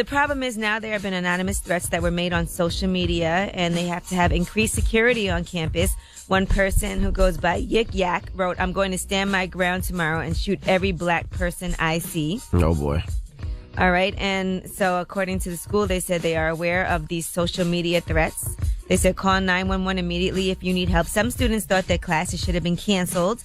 The problem is now there have been anonymous threats that were made on social media, and they have to have increased security on campus. One person who goes by Yik Yak wrote, "I'm going to stand my ground tomorrow and shoot every black person I see." Oh, boy. All right. And so according to the school, they said they are aware of these social media threats. They said call 911 immediately if you need help. Some students thought that classes should have been canceled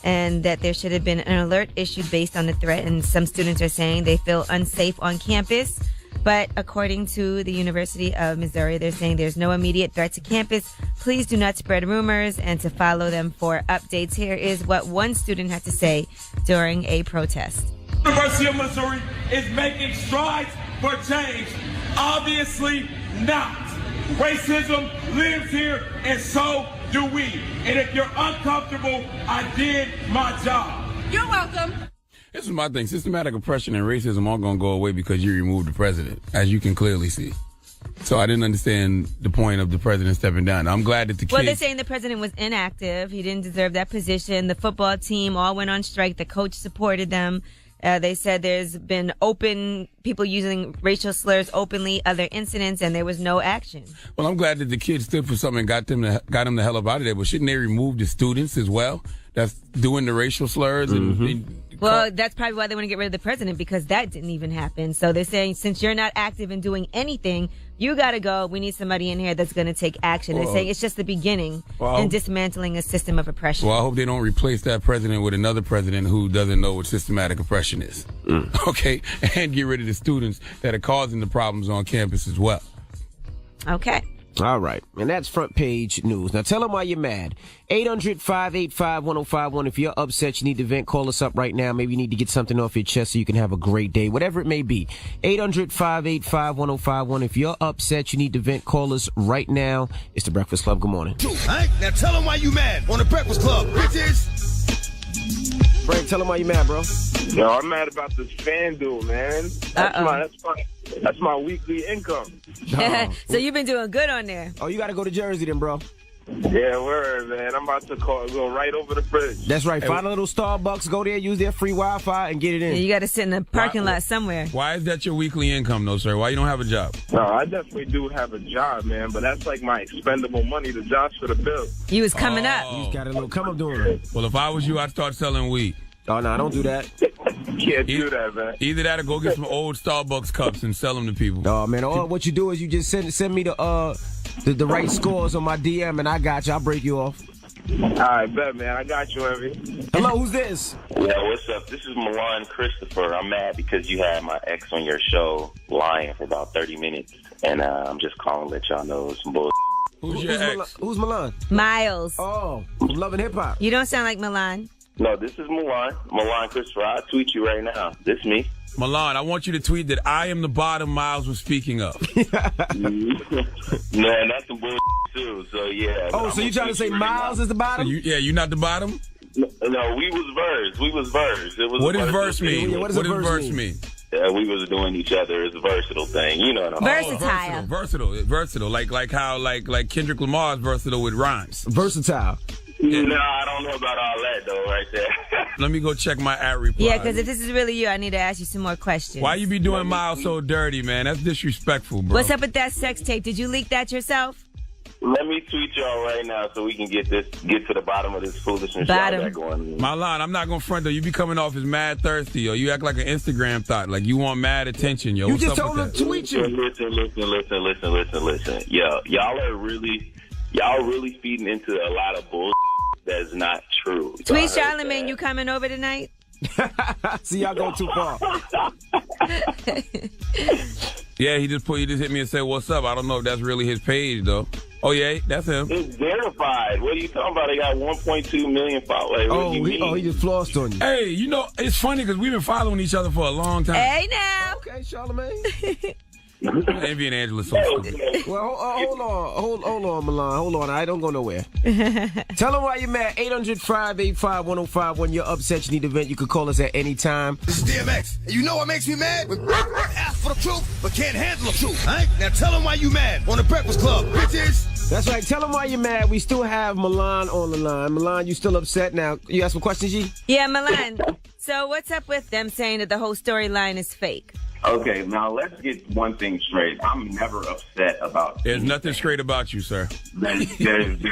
and that there should have been an alert issued based on the threat. And some students are saying they feel unsafe on campus. But according to the University of Missouri, they're saying there's no immediate threat to campus. Please do not spread rumors and to follow them for updates. Here is what one student had to say during a protest. University of Missouri is making strides for change. Obviously not. Racism lives here, and so do we. And if you're uncomfortable, I did my job. You're welcome. This is my thing. Systematic oppression and racism aren't going to go away because you removed the president, as you can clearly see. So I didn't understand the point of the president stepping down. I'm glad that the kids... Well, they're saying the president was inactive. He didn't deserve that position. The football team all went on strike. The coach supported them. They said there's been people using racial slurs openly, other incidents, and there was no action. Well, I'm glad that the kids stood for something and got them the hell up out of there. But shouldn't they remove the students as well that's doing the racial slurs? Well, that's probably why they want to get rid of the president, because that didn't even happen. So they're saying since you're not active in doing anything, you got to go. We need somebody in here that's going to take action. They're saying it's just the beginning in dismantling a system of oppression. Well, I hope they don't replace that president with another president who doesn't know what systematic oppression is. Okay? And get rid of the students that are causing the problems on campus as well. Okay. All right. And that's front page news. Now tell them why you're mad. 800-585-1051. If you're upset, you need to vent, call us up right now. Maybe you need to get something off your chest so you can have a great day. Whatever it may be. 800-585-1051. If you're upset, you need to vent, call us right now. It's The Breakfast Club. Good morning. All right? Now tell them why you mad on The Breakfast Club, bitches. Frank, tell them why you mad, bro. Yo, I'm mad about this FanDuel, man. That's my weekly income. So you've been doing good on there. Oh, you got to go to Jersey then, bro. Yeah, word, man. I'm about to go right over the bridge. That's right. Find a little Starbucks, go there, use their free Wi-Fi, and get it in. Yeah, you got to sit in a parking lot somewhere. Why is that your weekly income, though, sir? Why you don't have a job? No, I definitely do have a job, man, but that's like my expendable money. The job's for the bill. You was coming up. You got a little come-up doing it. Well, if I was you, I'd start selling weed. Oh, no, don't do that. Can't do that, man. Either that or go get some old Starbucks cups and sell them to people. Oh, man, what you do is you just send me the right scores on my DM, and I got you. I'll break you off. All right, bet, man. I got you, Envy. Hello, who's this? Yeah, what's up? This is Milan Christopher. I'm mad because you had my ex on your show lying for about 30 minutes, and I'm just calling to let y'all know some bull. Who's your ex? Who's Milan? Miles. Oh, from Love and Hip Hop. You don't sound like Milan. No, this is Milan Christopher. I'll tweet you right now. This me. Milan, I want you to tweet that I am the bottom Miles was speaking of. No, that's some bull too. So yeah. Oh, so you trying to say Miles is the bottom? So you not the bottom? No, we was verse. It was. What does verse mean? What does verse mean? Yeah, we was doing each other. It's a versatile thing. You know what I'm saying? Versatile. Like how Kendrick Lamar's versatile with rhymes. Versatile. Yeah. No, I don't know about all that though, right there. Let me go check my ad reply. Yeah, because if this is really you, I need to ask you some more questions. Why you be doing Miles so dirty, man? That's disrespectful, bro. What's up with that sex tape? Did you leak that yourself? Let me tweet y'all right now so we can get to the bottom of this foolishness y'all got going. Milan, I'm not gonna front though. You be coming off as mad thirsty, yo. You act like an Instagram thought, like you want mad attention, yo. You What's just up told with him that? to tweet you. Listen. Yo, y'all really feeding into a lot of bullshit that's not true. Tweet Charlamagne, you coming over tonight? See, y'all go too far. Yeah, he just hit me and said, "What's up?" I don't know if that's really his page though. Oh yeah, that's him. It's verified. What are you talking about? They got 1.2 million followers. He just flossed on you. Hey, you know it's funny because we've been following each other for a long time. Hey now. Okay, Charlamagne. Envy and Angela so stupid. Well, hold on, Milan. Hold on. I don't go nowhere. Tell them why you're mad. 800-585-1051. You're upset. You need to vent. You could call us at any time. This is DMX. And you know what makes me mad? When ask for the truth, but can't handle the truth. All right? Now tell them why you mad on The Breakfast Club, bitches. That's right. Tell them why you're mad. We still have Milan on the line. Milan, you still upset now? You got some questions, G? Yeah, Milan. So what's up with them saying that the whole storyline is fake? Okay, now let's get one thing straight. I'm never upset about. There's nothing straight about you, sir. Let's get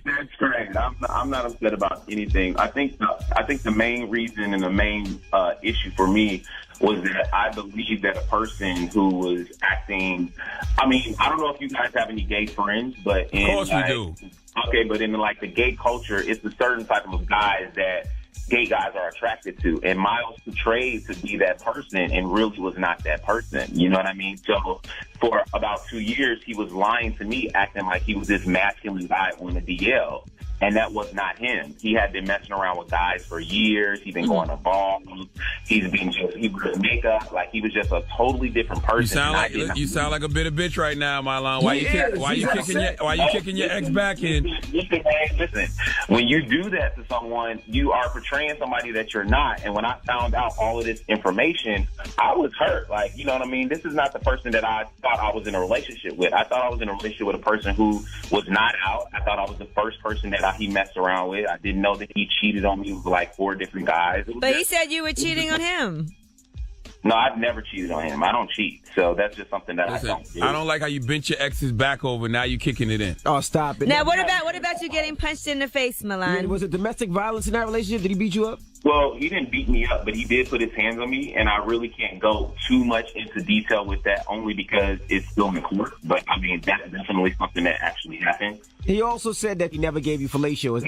that straight. I'm not upset about anything. I think the main reason and the main issue for me was that I believe that a person who was acting. I mean, I don't know if you guys have any gay friends, but of course we do. Okay, but in like the gay culture, it's a certain type of guys that gay guys are attracted to, and Miles portrayed to be that person and really was not that person. You know what I mean? So for about 2 years, he was lying to me, acting like he was this masculine guy on the DL. And that was not him. He had been messing around with guys for years. He'd been going to balls. He wears makeup. Like, he was just a totally different person. You sound like a bitter bitch right now, Marlon. Why you kicking your ex back in? Listen, when you do that to someone, you are portraying somebody that you're not. And when I found out all of this information, I was hurt. Like, you know what I mean? This is not the person that I thought I was in a relationship with. I thought I was in a relationship with a person who was not out. I thought I was the first person that he messed around with. I didn't know that he cheated on me with like 4 different guys. But he said you were cheating on him. No, I've never cheated on him. I don't cheat. So that's just something that I don't do. I don't like how you bent your ex's back over. Now you kicking it in. Oh, stop it. Now, what about you getting punched in the face, Milan? Was it domestic violence in that relationship? Did he beat you up? Well, he didn't beat me up, but he did put his hands on me, and I really can't go too much into detail with that, only because it's still in court. But, I mean, that's definitely something that actually happened. He also said that he never gave you fellatio.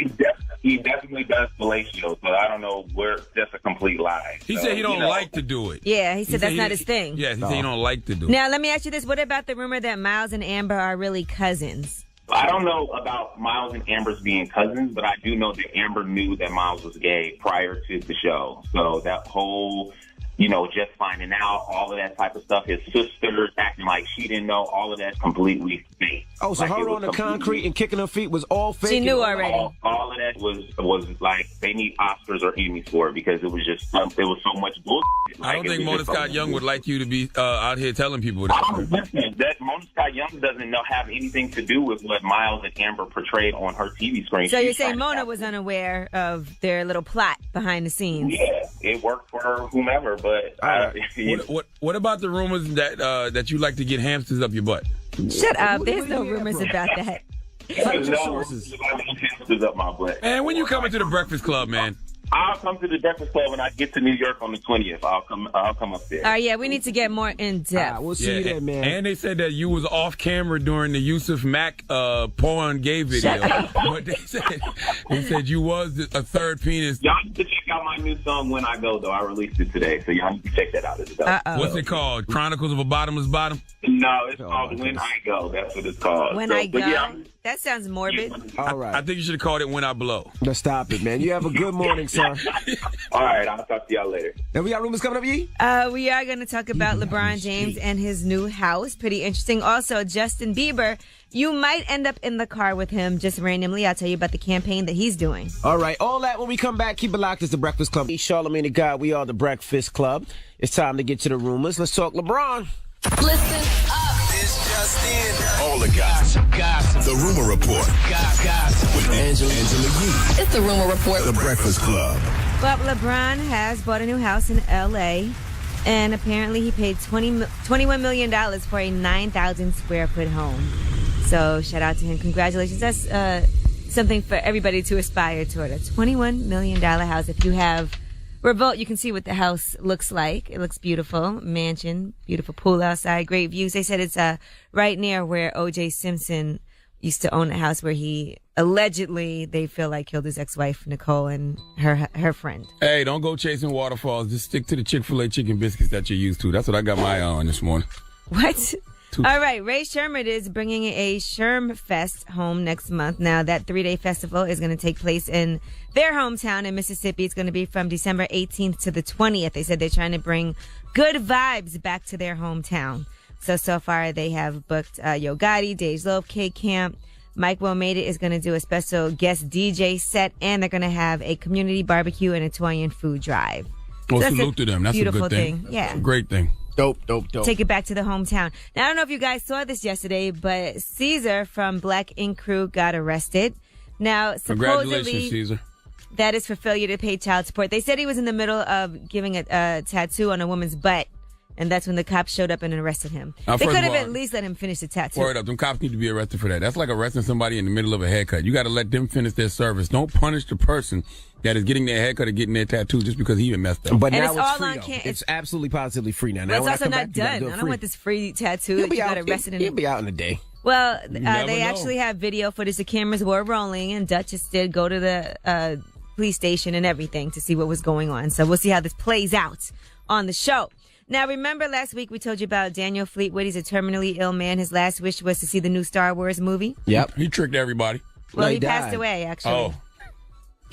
He definitely does fellatio, but I don't know where that's a complete lie. He said he don't like to do it. Yeah, he said that's not his thing. Yeah, he said he don't like to do it. Now, let me ask you this. What about the rumor that Miles and Amber are really cousins? I don't know about Miles and Amber's being cousins, but I do know that Amber knew that Miles was gay prior to the show. So that whole, just finding out, all of that type of stuff, his sister acting like she didn't know, all of that's completely fake. Oh, so her on the concrete and kicking her feet was all fake? She knew already. All of that was like, they need Oscars or Emmys for it, because it was just, there was so much bullshit. I don't think Mona Scott Young would like you to be out here telling people that. That Mona Scott Young doesn't have anything to do with what Miles and Amber portrayed on her TV screen. So you're saying Mona was unaware of their little plot behind the scenes? Yeah, it worked for her, whomever, but... What about the rumors that you like to get hamsters up your butt? Shut up. There's no rumors about that. There's no rumors about hamsters up my butt. And when you coming to the Breakfast Club, man? I'll come to the Breakfast Club when I get to New York on the 20th. I'll come up there. Yeah, we need to get more in depth. We'll see you there, man. And they said that you was off camera during the Yusuf Mack porn gay video. But they said you was a third penis. Y'all need to check out my new song When I Go, though. I released it today, so y'all need to check that out as well. What's it called? Chronicles of a Bottomless Bottom? No, it's called When I Go. That's what it's called. When I Go? Yeah, that sounds morbid. All right. I think you should have called it When I Blow. Let's stop it, man. You have a good morning, sir. All right, I'll talk to y'all later. And we got rumors coming up, Yee? We are going to talk about LeBron James and his new house. Pretty interesting. Also, Justin Bieber. You might end up in the car with him just randomly. I'll tell you about the campaign that he's doing. All right. All that when we come back. Keep it locked. It's the Breakfast Club. Charlamagne the God. We are the Breakfast Club. It's time to get to the rumors. Let's talk LeBron. Listen up. It's just in. All the gossip. The Rumor Report. Gossip. With Angela Yee. It's the Rumor Report. The Breakfast Club. Well, LeBron has bought a new house in L.A., and apparently he paid $21 million for a 9,000 square foot home. So shout out to him. Congratulations. That's something for everybody to aspire toward. A $21 million house. If you have Revolt, you can see what the house looks like. It looks beautiful. Mansion, beautiful pool outside, great views. They said it's right near where O.J. Simpson used to own a house where he allegedly, they feel like, killed his ex-wife, Nicole, and her friend. Hey, don't go chasing waterfalls. Just stick to the Chick-fil-A chicken biscuits that you're used to. That's what I got my eye on this morning. What? All right, Ray Sherman is bringing a Sherm Fest home next month. Now, that 3-day festival is going to take place in their hometown in Mississippi. It's going to be from December 18th to the 20th. They said they're trying to bring good vibes back to their hometown. So far, they have booked Yo Gotti, Dej Loaf, K-Camp. Mike Will Made It is going to do a special guest DJ set, and they're going to have a community barbecue and a toy and food drive. Well, so salute to them. That's a good thing. Yeah. That's a great thing. Dope. Take it back to the hometown. Now, I don't know if you guys saw this yesterday, but Caesar from Black Ink Crew got arrested. Now, supposedly... Congratulations, Caesar. That is for failure to pay child support. They said he was in the middle of giving a tattoo on a woman's butt, and that's when the cops showed up and arrested him. They could have at least let him finish the tattoo. Word up, them cops need to be arrested for that. That's like arresting somebody in the middle of a haircut. You got to let them finish their service. Don't punish the person that is getting their haircut or getting their tattoo just because he even messed up. But now it's free, though. It's absolutely positively free now. Well, it's also not done. I don't want this free tattoo that you got arrested in. He'll be out in a day. Well, they actually have video footage. The cameras were rolling, and Duchess did go to the police station and everything to see what was going on. So we'll see how this plays out on the show. Now, remember last week we told you about Daniel Fleetwood. He's a terminally ill man. His last wish was to see the new Star Wars movie. Yep. He tricked everybody. Well, he passed away, actually. Oh.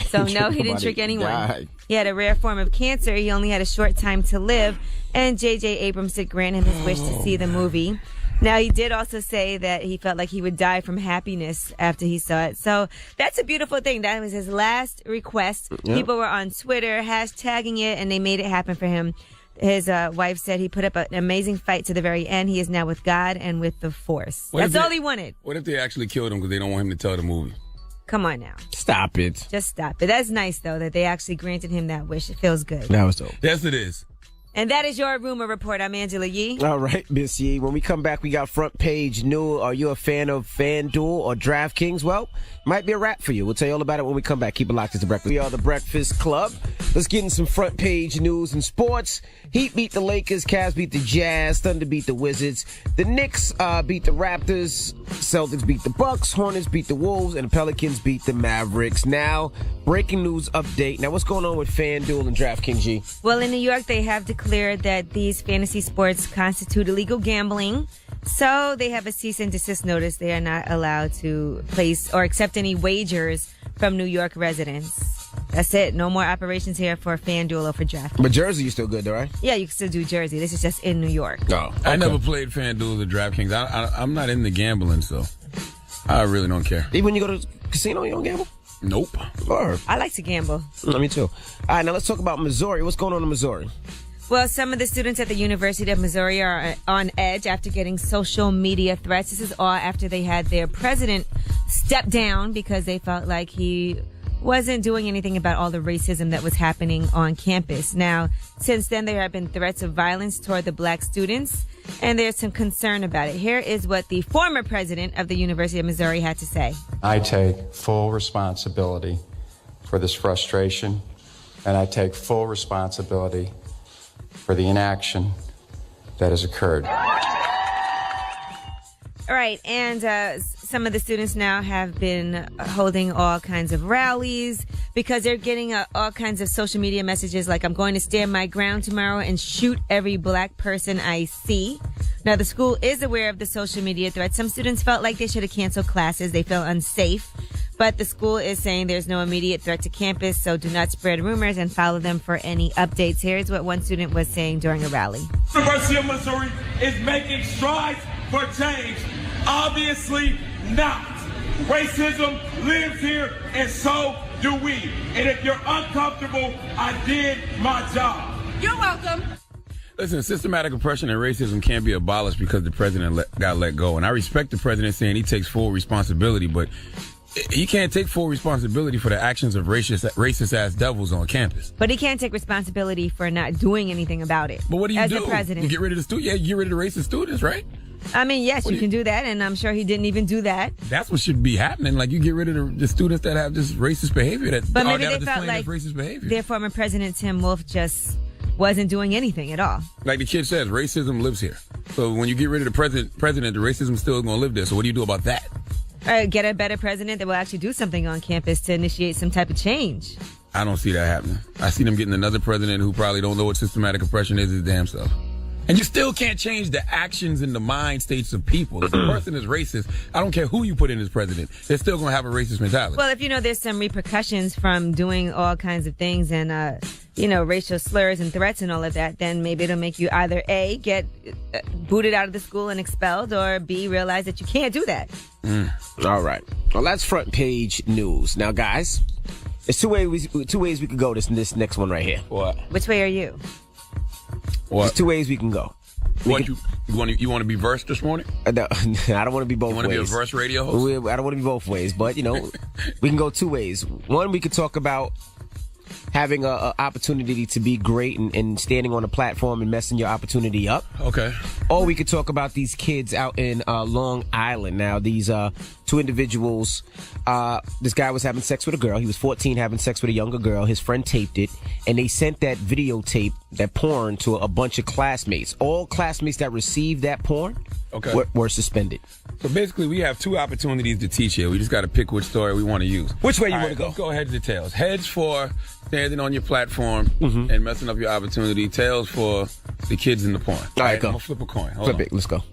So, no, he didn't trick anyone. He had a rare form of cancer. He only had a short time to live. And J.J. Abrams did grant him his wish to see the movie. Now, he did also say that he felt like he would die from happiness after he saw it. So that's a beautiful thing. That was his last request. Yep. People were on Twitter hashtagging it, and they made it happen for him. His wife said he put up an amazing fight to the very end. He is now with God and with the Force. That's all he wanted. What if they actually killed him because they don't want him to tell the movie? Come on now. Stop it. Just stop it. That's nice, though, that they actually granted him that wish. It feels good. That was dope. Yes, it is. And that is your rumor report. I'm Angela Yee. All right, Miss Yee. When we come back, we got front page news. Are you a fan of FanDuel or DraftKings? Well, might be a wrap for you. We'll tell you all about it when we come back. Keep it locked. It's The Breakfast. We are The Breakfast Club. Let's get in some front page news and sports. Heat beat the Lakers. Cavs beat the Jazz. Thunder beat the Wizards. The Knicks beat the Raptors. Celtics beat the Bucks. Hornets beat the Wolves. And the Pelicans beat the Mavericks. Now, breaking news update. Now, what's going on with FanDuel and DraftKings, G? Well, in New York, they have declared that these fantasy sports constitute illegal gambling. So they have a cease and desist notice. They are not allowed to place or accept any wagers from New York residents. That's it. No more operations here for FanDuel or for DraftKings. But Jersey, you still good, though, right? Yeah, you can still do Jersey. This is just in New York. Oh, okay. I never played FanDuel or DraftKings. I'm not into gambling, so I really don't care. Even when you go to casino, you don't gamble? Nope. Lord. I like to gamble. Me too. All right, now let's talk about Missouri. What's going on in Missouri? Well, some of the students at the University of Missouri are on edge after getting social media threats. This is all after they had their president step down because they felt like he wasn't doing anything about all the racism that was happening on campus. Now, since then, there have been threats of violence toward the black students, and there's some concern about it. Here is what the former president of the University of Missouri had to say. I take full responsibility for this frustration, and I take full responsibility for the inaction that has occurred. All right, and some of the students now have been holding all kinds of rallies because they're getting all kinds of social media messages like, I'm going to stand my ground tomorrow and shoot every black person I see. Now, the school is aware of the social media threats. Some students felt like they should have canceled classes. They felt unsafe. But the school is saying there's no immediate threat to campus, so do not spread rumors and follow them for any updates. Here's what one student was saying during a rally. The University of Missouri is making strides for change. Obviously not. Racism lives here, and so do we. And if you're uncomfortable, I did my job. You're welcome. Listen, systematic oppression and racism can't be abolished because the president got let go. And I respect the president saying he takes full responsibility, but he can't take full responsibility for the actions of racist-ass devils on campus. But he can't take responsibility for not doing anything about it. But what do you do? As the president. You get rid of the students? Yeah, you get rid of the racist students, right? I mean, yes, you can do that, and I'm sure he didn't even do that. That's what should be happening. Like, you get rid of the students that have this racist behavior. But maybe they felt like their former president, Tim Wolf, just wasn't doing anything at all. Like the kid says, racism lives here. So when you get rid of the president, the racism is still going to live there. So what do you do about that? Get a better president that will actually do something on campus to initiate some type of change. I don't see that happening. I see them getting another president who probably don't know what systematic oppression is his damn self. And you still can't change the actions and the mind states of people. If a person is racist, I don't care who you put in as president, they're still going to have a racist mentality. Well, if you know there's some repercussions from doing all kinds of things and, racial slurs and threats and all of that, then maybe it'll make you either A, get booted out of the school and expelled, or B, realize that you can't do that. All right. Well, that's front page news. Now, guys, there's two ways we could go this next one right here. What? Which way are you? What? There's two ways we can go. You want to be versed this morning? No, I don't want to be both ways. You want to be a verse radio host? I don't want to be both ways, but, we can go two ways. One, we could talk about having an opportunity to be great and standing on a platform and messing your opportunity up. Okay. Or we could talk about these kids out in Long Island. Now, these two individuals, this guy was having sex with a girl. He was 14 having sex with a younger girl. His friend taped it, and they sent that videotape, that porn, to a bunch of classmates. All classmates that received that porn were suspended. So basically, we have two opportunities to teach here. We just got to pick which story we want to use. Which way you want to go? Let's go heads or tails. Heads for standing on your platform and messing up your opportunity. Tails for the kids in the porn. All right, go. I'm going to flip a coin. Flip it. Let's go.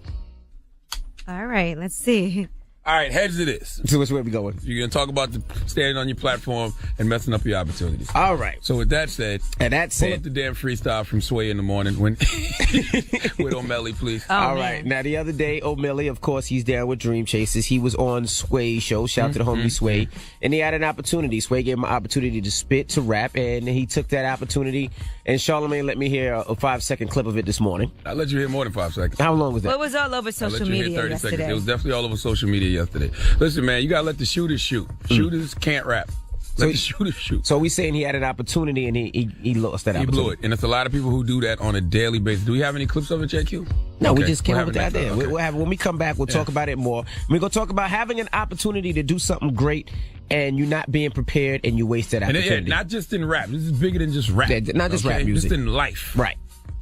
All right, let's see. All right, heads it is. So which way we going? You're going to talk about standing on your platform and messing up your opportunities. All right. So with that said, pull up the damn freestyle from Sway in the morning with O'Malley, please. All right. Now, the other day, O'Malley, of course, he's down with Dream Chasers. He was on Sway's show. Shout out to the homie Sway. And he had an opportunity. Sway gave him an opportunity to spit, to rap, and he took that opportunity. And Charlamagne let me hear a 5-second clip of it this morning. I'll let you hear more than 5 seconds. How long was that? Well, it was all over social media yesterday. Seconds. It was definitely all over social media yesterday. Listen, man, you got to let the shooters shoot. Shooters can't rap. Let the shooters shoot. So we saying he had an opportunity and he lost that opportunity. He blew it. And it's a lot of people who do that on a daily basis. Do we have any clips of it, JQ? No, we just came up with that idea. When we come back, we'll talk about it more. We're going to talk about having an opportunity to do something great and you not being prepared and you waste that opportunity. And not just in rap. This is bigger than just rap. Not just rap music. Just in life. Right.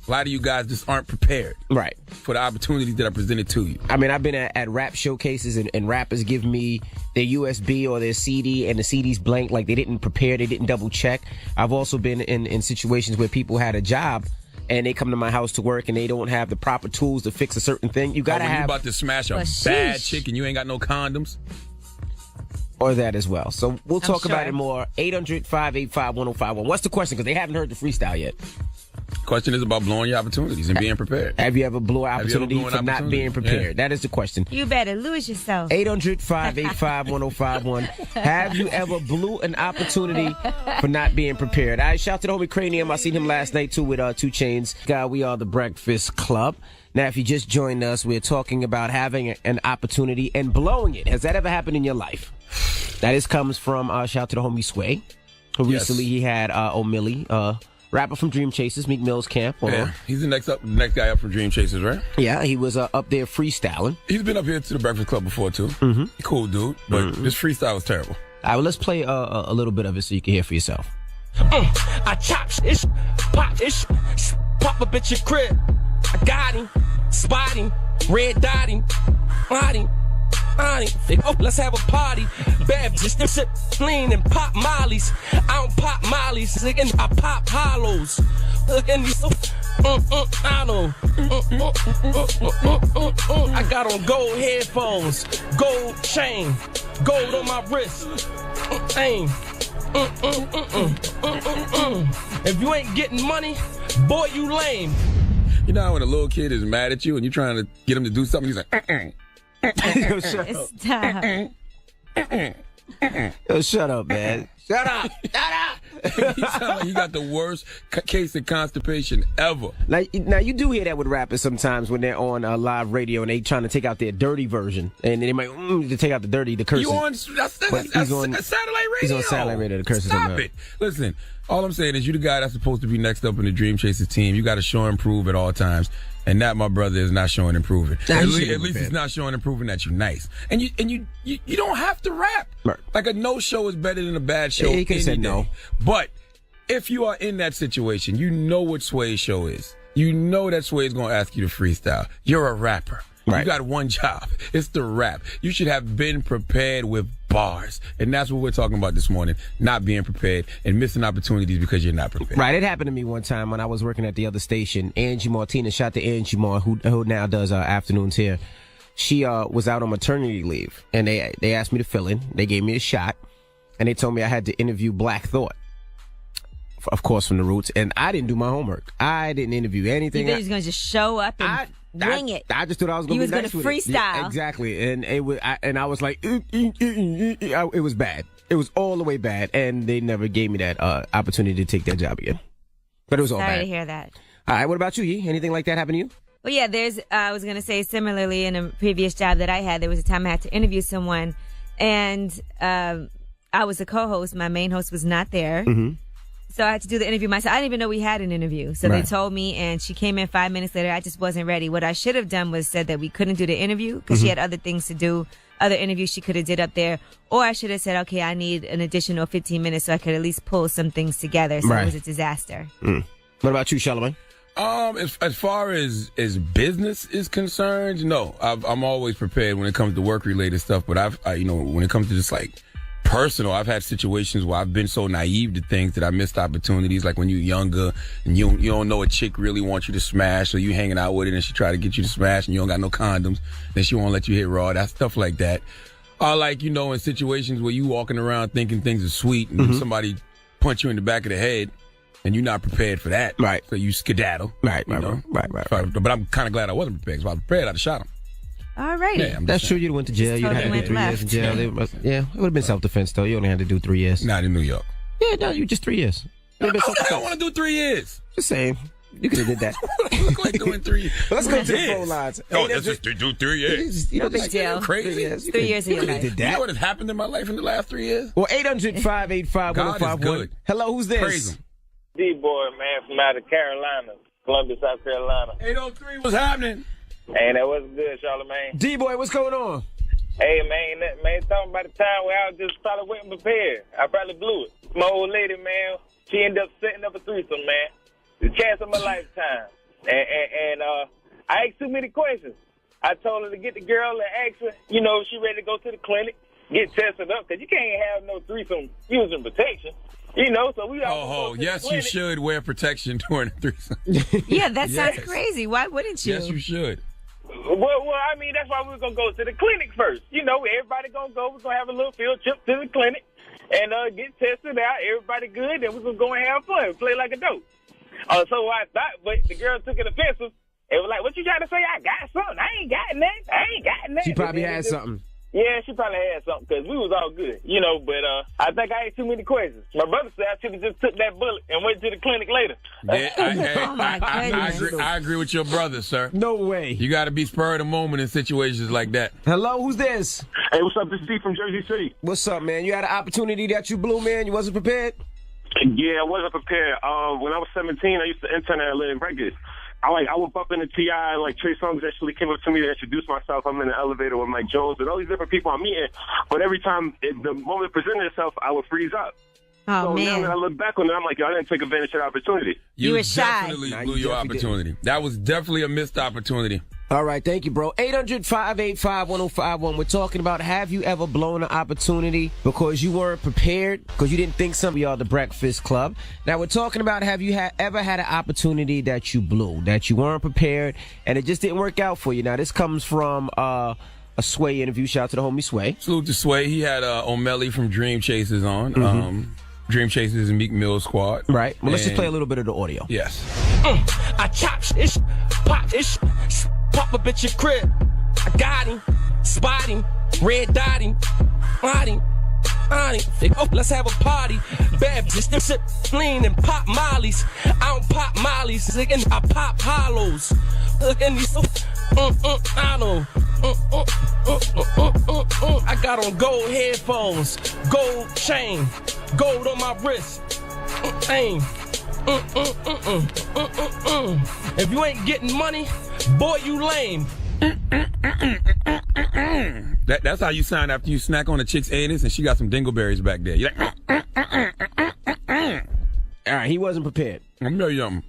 A lot of you guys just aren't prepared. Right. For the opportunities that are presented to you. I mean, I've been at rap showcases and rappers give me their USB or their CD and the CD's blank, like they didn't prepare, they didn't double check. I've also been in situations where people had a job and they come to my house to work and they don't have the proper tools to fix a certain thing. You gotta have. You about to smash a bad chick and you ain't got no condoms. Or that as well. So we'll talk about it more. 800-585-1051. What's the question? Because they haven't heard the freestyle yet. Question is about blowing your opportunities and being prepared. Have you ever blew an opportunity for not being prepared? Yeah. That is the question. You better lose yourself. 800-585-1051. Have you ever blew an opportunity for not being prepared? I shout to the homie Cranium. I seen him last night too with 2 Chainz. Guy, we are the Breakfast Club. Now, if you just joined us, we're talking about having an opportunity and blowing it. Has that ever happened in your life? That comes from shout to the homie Sway, who recently he had O'Malley, rapper from Dream Chasers, Meek Mill's camp. Yeah, he's the next guy up from Dream Chasers, right? Yeah, he was up there freestyling. He's been up here to the Breakfast Club before too. Mm-hmm. Cool dude, but this freestyle was terrible. All right, well, let's play a little bit of it so you can hear for yourself. I chop ish, pop ish, pop a bitch your crib. I got him, spot him, red dot him, body him. Oh, let's have a party. Bad bitch, them sip lean and pop mollies. I don't pop mollies, I pop hollows. Look at these. I know. I got on gold headphones, gold chain, gold on my wrist. Aim. If you ain't getting money, boy, you lame. You know how when a little kid is mad at you and you're trying to get him to do something, he's like, Yo, shut up. Stop. Yo, shut up, man. Shut up. Shut up. He sound like he got the worst case of constipation ever. Now, you do hear that with rappers sometimes when they're on live radio and they trying to take out their dirty version. And they might to take out the dirty, the curses. You on that's on satellite radio. He's on satellite radio, the curses. Stop it. Listen, all I'm saying is you the guy that's supposed to be next up in the Dream Chasers team. You got to show and prove at all times. And that, my brother, is not showing and proving. At least it's not showing and proving that you're nice. And you don't have to rap. Right. Like a no show is better than a bad show. Yeah, he can say no. But if you are in that situation, you know what Sway's show is. You know that Sway's going to ask you to freestyle. You're a rapper. Right. You got one job. It's the rap. You should have been prepared with bars. And that's what we're talking about this morning. Not being prepared and missing opportunities because you're not prepared. Right. It happened to me one time when I was working at the other station. Angie Martinez, shout to Angie Mar, who now does afternoons here. She was out on maternity leave. And they asked me to fill in. They gave me a shot. And they told me I had to interview Black Thought. Of course, from the Roots. And I didn't do my homework. I didn't interview anything. You think he was going to just show up and wing it? I just thought I was going to be nice with it. He was going to freestyle. Yeah, exactly. And I was like, it was bad. It was all the way bad. And they never gave me that opportunity to take that job again. But it was all bad. Sorry to hear that. All right. What about you, Yee? Anything like that happen to you? Well, yeah, I was going to say similarly in a previous job that I had, there was a time I had to interview someone and I was a co-host. My main host was not there. Mm-hmm. So I had to do the interview myself. I didn't even know we had an interview. So They told me, and she came in 5 minutes later. I just wasn't ready. What I should have done was said that we couldn't do the interview because she had other things to do, other interviews she could have did up there. Or I should have said, okay, I need an additional 15 minutes so I could at least pull some things together. So it was a disaster. Mm. What about you, Charlamagne? As far as business is concerned, no, I'm always prepared when it comes to work-related stuff. But when it comes to just like personal, I've had situations where I've been so naive to things that I missed opportunities. Like when you're younger and you don't know a chick really wants you to smash, so you hanging out with it and she try to get you to smash and you don't got no condoms, then she won't let you hit raw. That's stuff like that. In situations where you walking around thinking things are sweet and somebody punch you in the back of the head and you're not prepared for that. Right. So you skedaddle. Right. But I'm kind of glad I wasn't prepared. If I was prepared, I'd have shot him. All right. Yeah, that's true. You'd have went to jail. You'd have had to do 3 years in jail. It would have been self-defense, though. You only had to do 3 years. Not in New York. Yeah, no, you just 3 years. I don't want to do 3 years. Just saying. You could have did that. Look like doing 3 years. But let's go to the phone lines. Oh, that's just to do 3 years. No big deal. Crazy. 3 years of your life. You know what has happened in my life in the last 3 years? Well, 800-585-1051. God is good. Hello, who's this? Praise him. D-Boy, man, from out of Carolina, Columbia, South Carolina. 803, what's happening? Hey, that was good, Charlamagne. D-Boy, what's going on? Hey, man, talking about the time where I just probably wasn't prepared. I probably blew it. My old lady, man, she ended up setting up a threesome, man. The chance of my lifetime. And I asked too many questions. I told her to get the girl and ask her, if she ready to go to the clinic, get tested up, because you can't have no threesome using protection. So we all yes, you should wear protection during a threesome. Yeah, that sounds crazy. Why wouldn't you? Yes, you should. Well, I mean, that's why we're going to go to the clinic first. Everybody going to go. We're going to have a little field trip to the clinic and get tested out. Everybody good, and we're going to go and have fun, play like a dope. So I thought, but the girl took it offensive. It was like, what you trying to say? I got something. I ain't got nothing. She probably had something. Yeah, she probably had something because we was all good, but I think I asked too many questions. My brother said I should have just took that bullet and went to the clinic later. Yeah, I agree with your brother, sir. No way. You got to be spur of the moment in situations like that. Hello, who's this? Hey, what's up? This is Steve from Jersey City. What's up, man? You had an opportunity that you blew, man. You wasn't prepared? Yeah, I wasn't prepared. When I was 17, I used to intern at Atlantic Records. I would bump into T.I. Like Trey Songz actually came up to me to introduce myself. I'm in the elevator with Mike Jones and all these different people I'm meeting. But every time the moment it presented itself, I would freeze up. Oh, man. Now that I look back on it, I'm like, I didn't take advantage of the opportunity. You were shy. Definitely blew your opportunity. Didn't. That was definitely a missed opportunity. All right, thank you, bro. 800-585-1051. We're talking about, have you ever blown an opportunity because you weren't prepared, because you didn't think something? We are the Breakfast Club. Now, we're talking about, have you ever had an opportunity that you blew, that you weren't prepared, and it just didn't work out for you? Now, this comes from a Sway interview. Shout out to the homie Sway. Salute to Sway. He had O'Malley from Dream Chasers on. Dream Chasers and Meek Mill squad. Right. Well, let's just play a little bit of the audio. Yes. I chop ish, pop ish, pop a bitch your crib. I got him, spot him, red dot him, on him. Oh, let's have a party. Bad bitch, sip lean and pop mollies. I don't pop mollies, I pop hollows. Look at these. I know. I got on gold headphones, gold chain, gold on my wrist. If you ain't getting money, boy, you lame. That's how you sound after you snack on a chick's anus and she got some dingleberries back there. You're like, all right, he wasn't prepared. I'm gonna tell you something.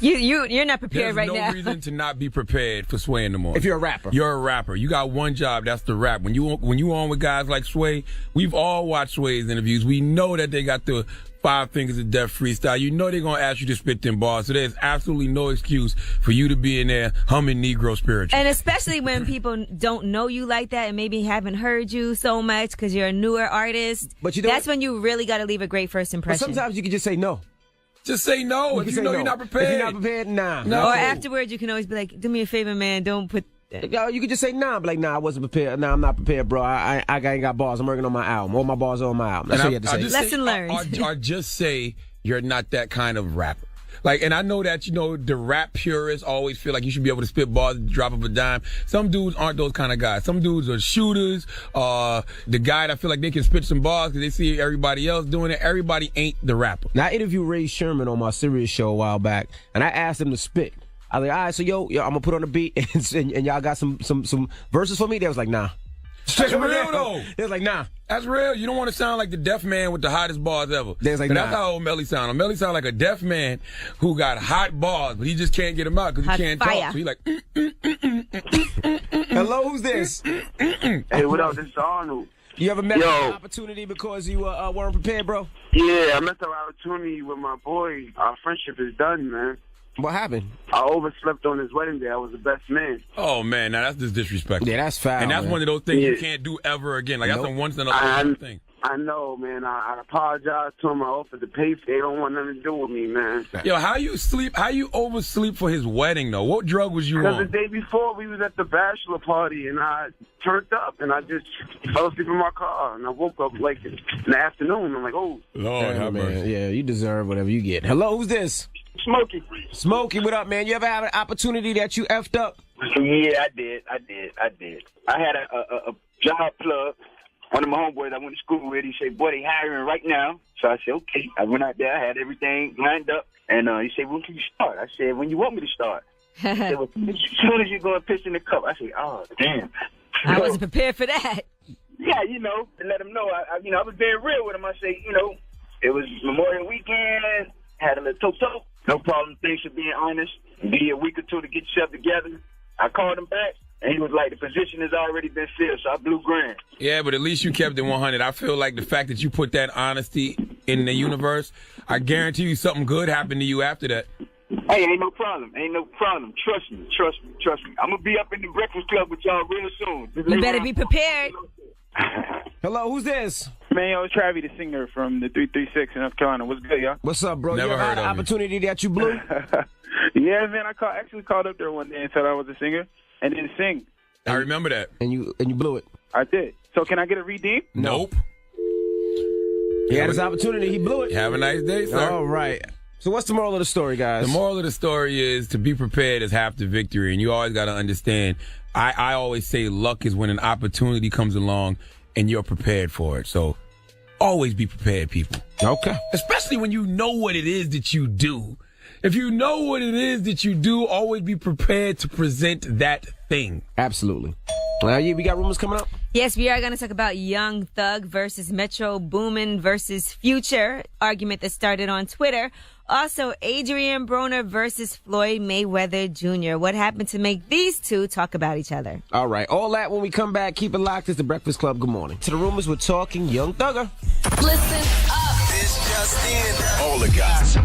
You're not prepared right now. There's no reason to not be prepared for Sway in the morning. If you're a rapper. You're a rapper. You got one job, that's the rap. When you on with guys like Sway, we've all watched Sway's interviews. We know that they got the 5 Fingers of Death freestyle. You know they're going to ask you to spit them bars. So there's absolutely no excuse for you to be in there humming Negro spiritual. And especially when people don't know you like that and maybe haven't heard you so much because you're a newer artist. But that's when you really got to leave a great first impression. But sometimes you can just say no. Just say no if you know you're not prepared. If you're not prepared, nah. No. Or afterwards, you can always be like, do me a favor, man. Don't put... You can just say nah. Be like, nah, I wasn't prepared. Nah, I'm not prepared, bro. I ain't got bars. I'm working on my album. All my bars are on my album. That's what you have to say. Lesson learned. Or just say you're not that kind of rapper. Like, and I know that, the rap purists always feel like you should be able to spit bars at the drop of a dime. Some dudes aren't those kind of guys. Some dudes are shooters. The guy that feel like they can spit some bars because they see everybody else doing it. Everybody ain't the rapper. Now, I interviewed Ray Sherman on my Sirius show a while back, and I asked him to spit. I was like, all right, so yo, I'm going to put on a beat, and y'all got some verses for me? They was like, nah. That's real, though. They was like, nah. That's real. You don't want to sound like the deaf man with the hottest bars ever. They was like, nah. That's how old Melly sound. Melly sound like a deaf man who got hot bars, but he just can't get them out because he can't talk. So he like, Hello, who's this? Hey, what up? This is Arnold. You ever met an opportunity because you weren't prepared, bro? Yeah, I met the opportunity with my boy. Our friendship is done, man. What happened? I overslept on his wedding day. I was the best man. Oh, man, now that's just disrespectful. Yeah, that's foul. And that's one of those things you can't do ever again. Like, that's a once in a lifetime thing. I know, man. I apologize to him. I offered to pay for it. They don't want nothing to do with me, man. Yo, how you oversleep for his wedding, though? What drug was you on? Because the day before, we was at the bachelor party, and I turned up, and I just fell asleep in my car, and I woke up, like, in the afternoon. I'm like, oh. Lord have mercy. Yeah, you deserve whatever you get. Hello, who's this? Smokey. Smokey, what up, man? You ever had an opportunity that you effed up? Yeah, I did. I had a job plug. One of my homeboys I went to school with, he said, boy, they hiring right now. So I said, okay. I went out there, I had everything lined up. And he said, when can you start? I said, when you want me to start. He said, well, as soon as you go and piss in the cup. I said, oh, damn. I wasn't prepared for that. Yeah, to let him know. I was being real with him. I said, it was Memorial Weekend, had a little toe. No problem. Thanks for being honest. Be a week or two to get yourself together. I called him back. And he was like, the position has already been filled, so I blew grand. Yeah, but at least you kept it 100. I feel like the fact that you put that honesty in the universe, I guarantee you something good happened to you after that. Hey, ain't no problem. Trust me. I'm going to be up in the Breakfast Club with y'all real soon. You better be prepared. Hello, who's this? Man, yo, it's Travis, the singer from the 336 in North Carolina. What's good, y'all? What's up, bro? Never you ever had heard an of opportunity that you blew? Yeah, man, I actually called up there one day and said I was a singer and didn't sing. I remember that. And you blew it. I did. So can I get a redeem? Nope. He had his opportunity. He blew it. Have a nice day, sir. All right. So what's the moral of the story, guys? The moral of the story is to be prepared is half the victory. And you always got to understand, I always say luck is when an opportunity comes along and you're prepared for it. So always be prepared, people. Okay. Especially when you know what it is that you do. If you know what it is that you do, always be prepared to present that thing. Absolutely. Yeah, we got rumors coming up? Yes, we are going to talk about Young Thug versus Metro Boomin versus Future, argument that started on Twitter. Also, Adrian Broner versus Floyd Mayweather Jr. What happened to make these two talk about each other? All right. All that when we come back. Keep it locked. It's the Breakfast Club. Good morning. To the rumors, we're talking Young Thugger. Listen up. It's just in. All the gossip.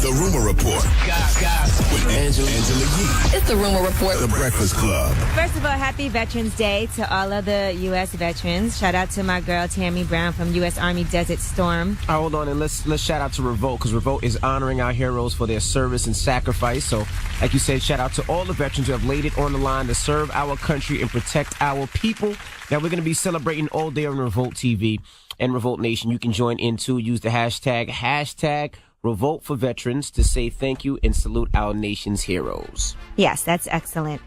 The Rumor Report. Gossip. With Angela Yee. It's the Rumor Report. The Breakfast Club. First of all, happy Veterans Day to all of the U.S. veterans. Shout out to my girl, Tammy Brown from U.S. Army Desert Storm. Hold on, and let's shout out to Revolt, because Revolt is honoring our heroes for their service and sacrifice. So, like you said, shout out to all the veterans who have laid it on the line to serve our country and protect our people. Now, we're going to be celebrating all day on Revolt TV and Revolt Nation. You can join in too. Use the hashtag Revolt for Veterans to say thank you and salute our nation's heroes. Yes, that's excellent.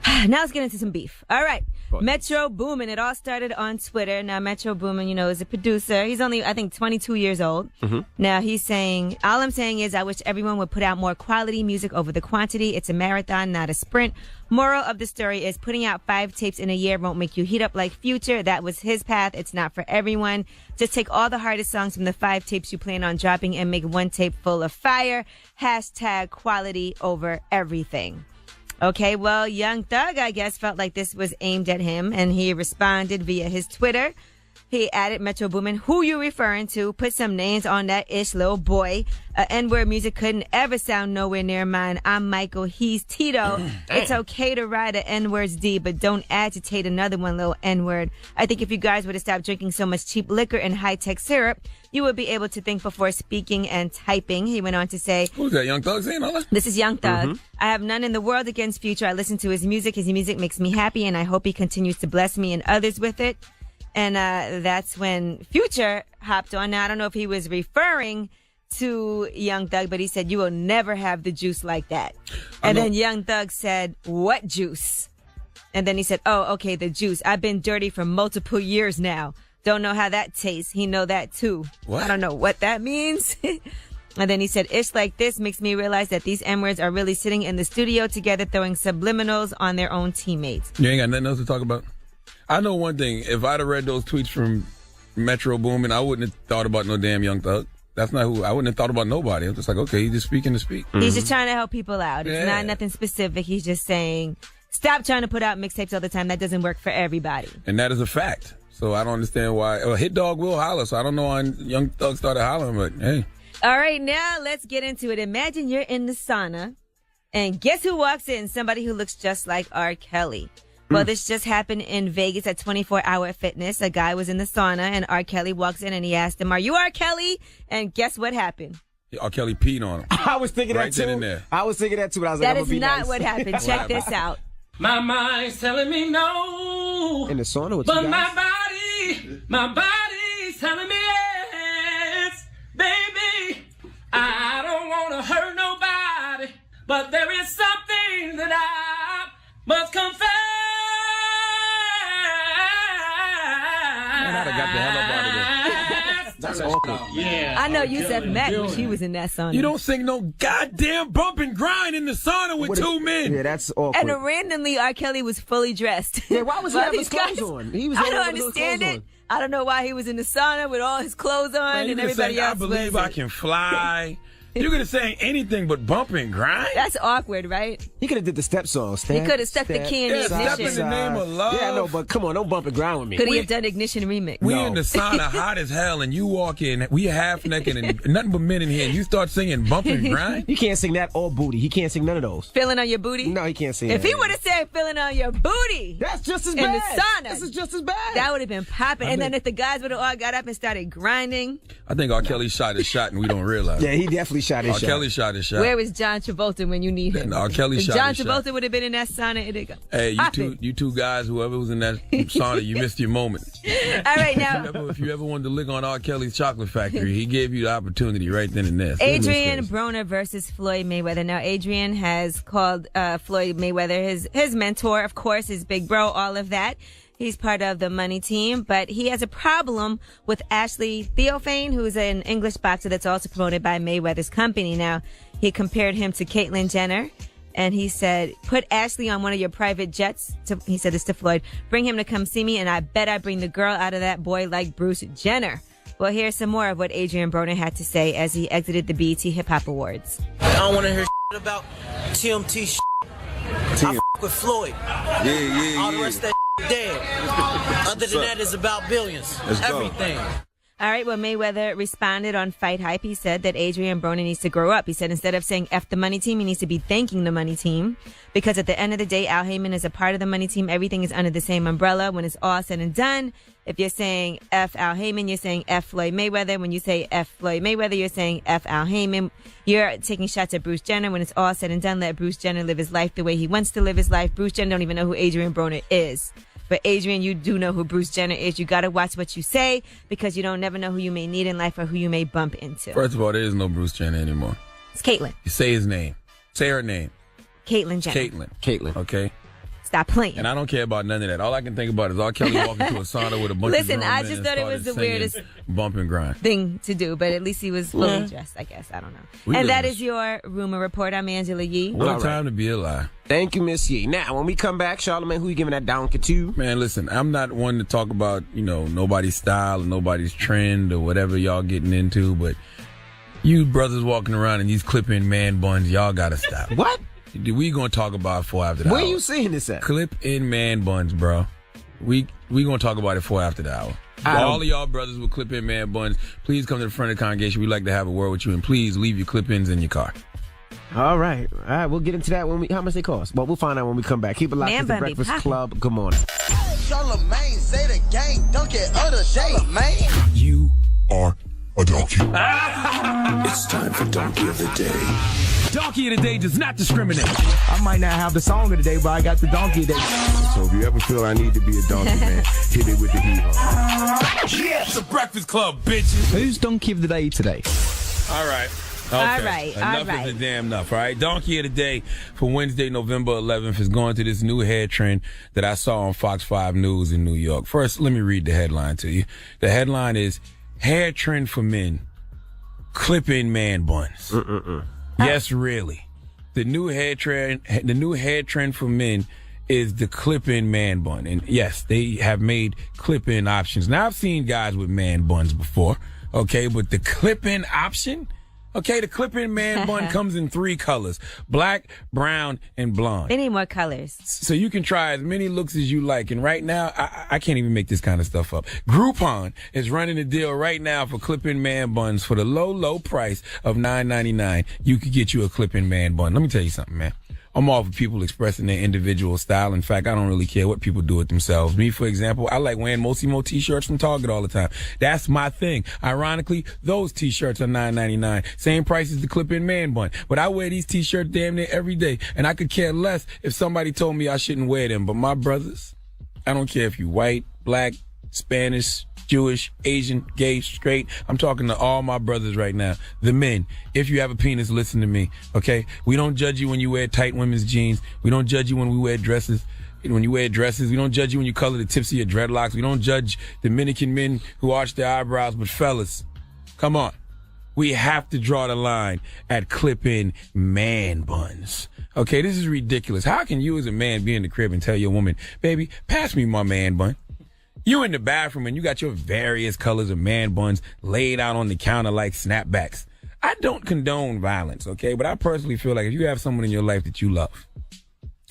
Now let's get into some beef. All right. Metro Boomin. It all started on Twitter. Now, Metro Boomin, is a producer. He's only, I think, 22 years old. Mm-hmm. Now, he's saying, all I'm saying is I wish everyone would put out more quality music over the quantity. It's a marathon, not a sprint. Moral of the story is putting out 5 tapes in a year won't make you heat up like Future. That was his path. It's not for everyone. Just take all the hardest songs from the 5 tapes you plan on dropping and make 1 tape full of fire. Hashtag quality over everything. Okay, well, Young Thug, I guess, felt like this was aimed at him, and he responded via his Twitter. He added, Metro Boomin, who you referring to? Put some names on that ish, little boy. N-word music couldn't ever sound nowhere near mine. I'm Michael, he's Tito. It's okay to ride an N-word's D, but don't agitate another one, little N-word. I think if you guys would have stopped drinking so much cheap liquor and high-tech syrup, you would be able to think before speaking and typing. He went on to say, who's that, Young Thug saying all that? This is Young Thug. I have none in the world against Future. I listen to his music. His music makes me happy, and I hope he continues to bless me and others with it. And that's when Future hopped on. Now, I don't know if he was referring to Young Thug, but he said, you will never have the juice like that. And then Young Thug said, what juice? And then he said, oh, okay, the juice. I've been dirty for multiple years now. Don't know how that tastes. He know that too. What? I don't know what that means. And then he said, ish like this makes me realize that these M-words are really sitting in the studio together throwing subliminals on their own teammates. You ain't got nothing else to talk about? I know one thing. If I'd have read those tweets from Metro Boomin, I wouldn't have thought about no damn Young Thug. That's not who. I wouldn't have thought about nobody. I'm just like, okay, he's just speaking to speak. He's just trying to help people out. It's Yeah. not nothing specific. He's just saying, stop trying to put out mixtapes all the time. That doesn't work for everybody. And that is a fact. So I don't understand why. Well, Hit Dog will holler, so I don't know why Young Thug started hollering, but hey. All right, now let's get into it. Imagine you're in the sauna, and guess who walks in? Somebody who looks just like R. Kelly. Well, this just happened in Vegas at 24 Hour Fitness. A guy was in the sauna, and R. Kelly walks in, and he asked him, are you R. Kelly? And guess what happened? R. Kelly peed on him. I was thinking Right that too. then and there. I was thinking that too, but I was That like, is not what happened. Check this out. My mind's telling me no. In the sauna with But you guys? my body's telling me yes. Baby, I don't want to hurt nobody. But there is something that I must confess. Man, I'd have got the hell up out of there. That's awkward. Yeah. I know Yusef Mack when she was in that sauna. You don't sing no goddamn bump and grind in the sauna with two men. Yeah, that's awkward. And randomly, R. Kelly was fully dressed. Yeah, why was he While having his these clothes guys- on? He was I all don't over with his understand clothes it. on. I don't know why he was in the sauna with all his clothes on Man, you and could have everybody sang, I else believe was. I can fly. You could have sang anything but bump and grind. That's awkward, right? He could have did the step song. He could have stuck the key in the step ignition. in the name of love. Yeah, no, but come on, don't bump and grind with me. Could he have done Ignition remix? We in the sauna, hot as hell, and you walk in, we half naked and nothing but men in here, and you start singing bump and grind? He can't sing that or booty. He can't sing none of those. Feeling on your booty? No, he can't sing If that. he would have said feeling on your booty, That's just as in bad. the sauna, This is just as bad. that would have been popping. And then if the guys would have all got up and started grinding, I think R. Kelly shot his shot, and we don't realize Yeah, it. he definitely shot his R. shot. Kelly shot his shot. where was John Travolta when you need him? R. Kelly If shot John his shot. Travolta would have been in that sauna, it'd go. Hey, popping. you two guys, whoever was in that sauna, you missed your moment. All right, now, If you ever wanted to lick on R. Kelly's chocolate factory, he gave you the opportunity right then and there. Adrian Broner versus Floyd Mayweather. Now, Adrian has called Floyd Mayweather his mentor, of course, his big bro, all of that. He's part of the money team, but he has a problem with Ashley Theophane, who's an English boxer that's also promoted by Mayweather's company. Now, he compared him to Caitlyn Jenner, and he said, put Ashley on one of your private jets. He said this to Floyd. Bring him to come see me, and I bet I bring the girl out of that boy like Bruce Jenner. Well, here's some more of what Adrian Broner had to say as he exited the BET Hip Hop Awards. I don't want to hear about TMT shit. I f with Floyd. Yeah. All the rest of that dead. Other than that, it's about billions. Let's go. Everything. All right, well, Mayweather responded on Fight Hype. He said that Adrian Broner needs to grow up. He said instead of saying F the money team, he needs to be thanking the money team. Because at the end of the day, Al Heyman is a part of the money team. Everything is under the same umbrella. When it's all said and done, if you're saying F Al Heyman, you're saying F Floyd Mayweather. When you say F Floyd Mayweather, you're saying F Al Heyman. You're taking shots at Bruce Jenner. When it's all said and done, let Bruce Jenner live his life the way he wants to live his life. Bruce Jenner don't even know who Adrian Broner is. But Adrian, you do know who Bruce Jenner is. You got to watch what you say because you don't never know who you may need in life or who you may bump into. First of all, there is no Bruce Jenner anymore. It's Caitlyn. You say his name. Say her name. Caitlyn Jenner. Caitlyn. Okay? Stop playing. And I don't care about none of that. All I can think about is R. Kelly walking to a sauna with a bunch Listen, of grown I men just and thought it started was the singing weirdest bump and grind. thing to do, but at least he was fully Yeah. dressed, I guess. I don't know. We and live that in- is your rumor report. I'm Angela Yee. What All a right. time to be alive. Thank you, Miss Yee. Now, when we come back, Charlamagne, who you giving that donkey to? Man, listen, I'm not one to talk about, nobody's style or nobody's trend or whatever y'all getting into, but you brothers walking around and these clip-in man buns, y'all gotta stop. What? We gonna talk about it for after the Where hour. you seeing this at? Clip-in man buns, bro. We gonna talk about it for after the hour. For I don't- all of y'all brothers with clip-in man buns, please come to the front of the congregation. We'd like to have a word with you, and please leave your clip-ins in your car. All right. We'll get into that how much they cost. Well, we'll find out when we come back. Keep it locked Man to the bun be Breakfast poppin'. Club. Good morning. Charlamagne say the gang donkey of the day, man. You are a donkey. It's time for Donkey of the Day. Donkey of the Day does not discriminate. I might not have the song of the day, but I got the donkey of the day. So if you ever feel I need to be a donkey, man, hit it with the hee-haw. Yes, the Breakfast Club, bitches. Who's donkey of the day today? All right. Okay. All right. Enough is the damn enough. All right. Donkey of the day for Wednesday, November 11th is going to this new hair trend that I saw on Fox 5 News in New York. First, let me read the headline to you. The headline is hair trend for men. Clip-in man buns. Yes, really. The new hair trend for men is the clip-in man bun. And yes, they have made clip-in options. Now, I've seen guys with man buns before, okay, but the clip-in option, okay, the clip-in man bun comes in 3 colors, black, brown, and blonde. They need more colors. So you can try as many looks as you like. And right now, I can't even make this kind of stuff up. Groupon is running a deal right now for clip-in man buns for the low, low price of $9.99. You could get you a clip-in man bun. Let me tell you something, man. I'm all for people expressing their individual style. In fact, I don't really care what people do with themselves. Me, for example, I like wearing Mossimo t-shirts from Target all the time. That's my thing. Ironically, those t-shirts are $9.99. Same price as the clip-in man bun. But I wear these t-shirts damn near every day. And I could care less if somebody told me I shouldn't wear them. But my brothers, I don't care if you white, black, Spanish, Jewish, Asian, gay, straight. I'm talking to all my brothers right now. The men, if you have a penis, listen to me, okay? We don't judge you when you wear tight women's jeans. We don't judge you when we wear dresses. When you wear dresses, we don't judge you when you color the tips of your dreadlocks. We don't judge Dominican men who arch their eyebrows. But fellas, come on. We have to draw the line at clip-in man buns. Okay, this is ridiculous. How can you as a man be in the crib and tell your woman, baby, pass me my man bun? You in the bathroom and you got your various colors of man buns laid out on the counter like snapbacks. I don't condone violence, okay? But I personally feel like if you have someone in your life that you love,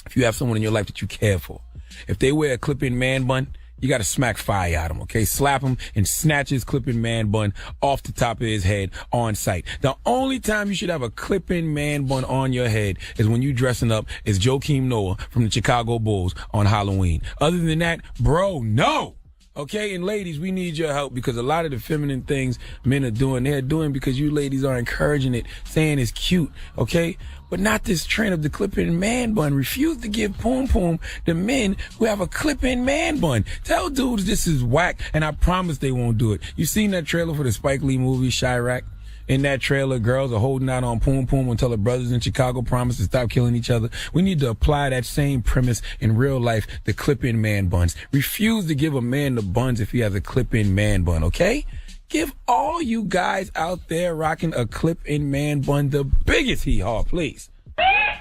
if you have someone in your life that you care for, if they wear a clip-in man bun, you got to smack fire at him, okay? Slap him and snatch his clip-in man bun off the top of his head on sight. The only time you should have a clip-in man bun on your head is when you dressing up as Joakim Noah from the Chicago Bulls on Halloween. Other than that, bro, no! Okay, and ladies, we need your help because a lot of the feminine things men are doing, they're doing because you ladies are encouraging it, saying it's cute, okay? But not this trend of the clip-in man bun. Refuse to give poom-poom to men who have a clip-in man bun. Tell dudes this is whack, and I promise they won't do it. You seen that trailer for the Spike Lee movie, Chirac? In that trailer, girls are holding out on Poom Poom until her brothers in Chicago promise to stop killing each other. We need to apply that same premise in real life, the clip-in man buns. Refuse to give a man the buns if he has a clip-in man bun, okay? Give all you guys out there rocking a clip-in man bun the biggest hee-haw, please.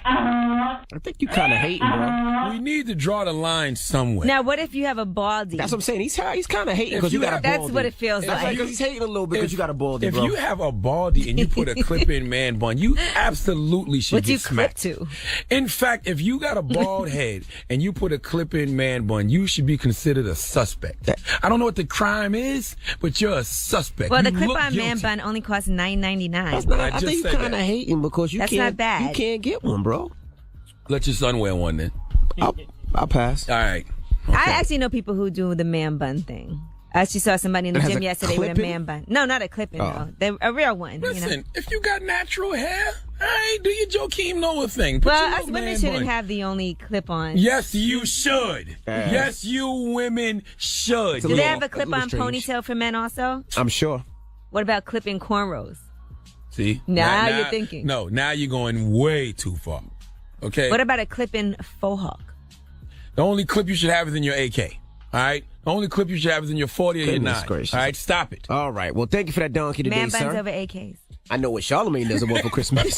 I think you kind of hating, bro. We need to draw the line somewhere. Now, what if you have a baldy? That's what I'm saying. He's kind of hating because you got a baldy. That's what it feels like. Because he's hating a little bit because you got a baldy, bro. If you have a baldy and you put a clip-in man bun, you absolutely should get smacked. To? In fact, if you got a bald head and you put a clip-in man bun, you should be considered a suspect. I don't know what the crime is, but you're a suspect. Well, the clip-on man bun only costs $9.99. I think you kind of hating because you That's can't. not bad. You can't get one, bro. Let your son wear one then. I'll pass. All right. Okay. I actually know people who do the man bun thing. I actually saw somebody in the gym yesterday with a man bun. No, not a clip-in, though. A real one. Listen, if you got natural hair, all right, do your Joakim Noah thing. Well, us women shouldn't have the only clip-on. Yes, you should. Yes, you women should. Do they have a clip-on ponytail for men also? I'm sure. What about clip-in cornrows? See? Now you're thinking. No, now you're going way too far. Okay. What about a clip-in faux hawk? The only clip you should have is in your AK. All right? The only clip you should have is in your 40 or your 9. Gracious. All right? Stop it. All right. Well, thank you for that donkey today, Man sir. buns over AKs. I know what Charlamagne doesn't want for Christmas.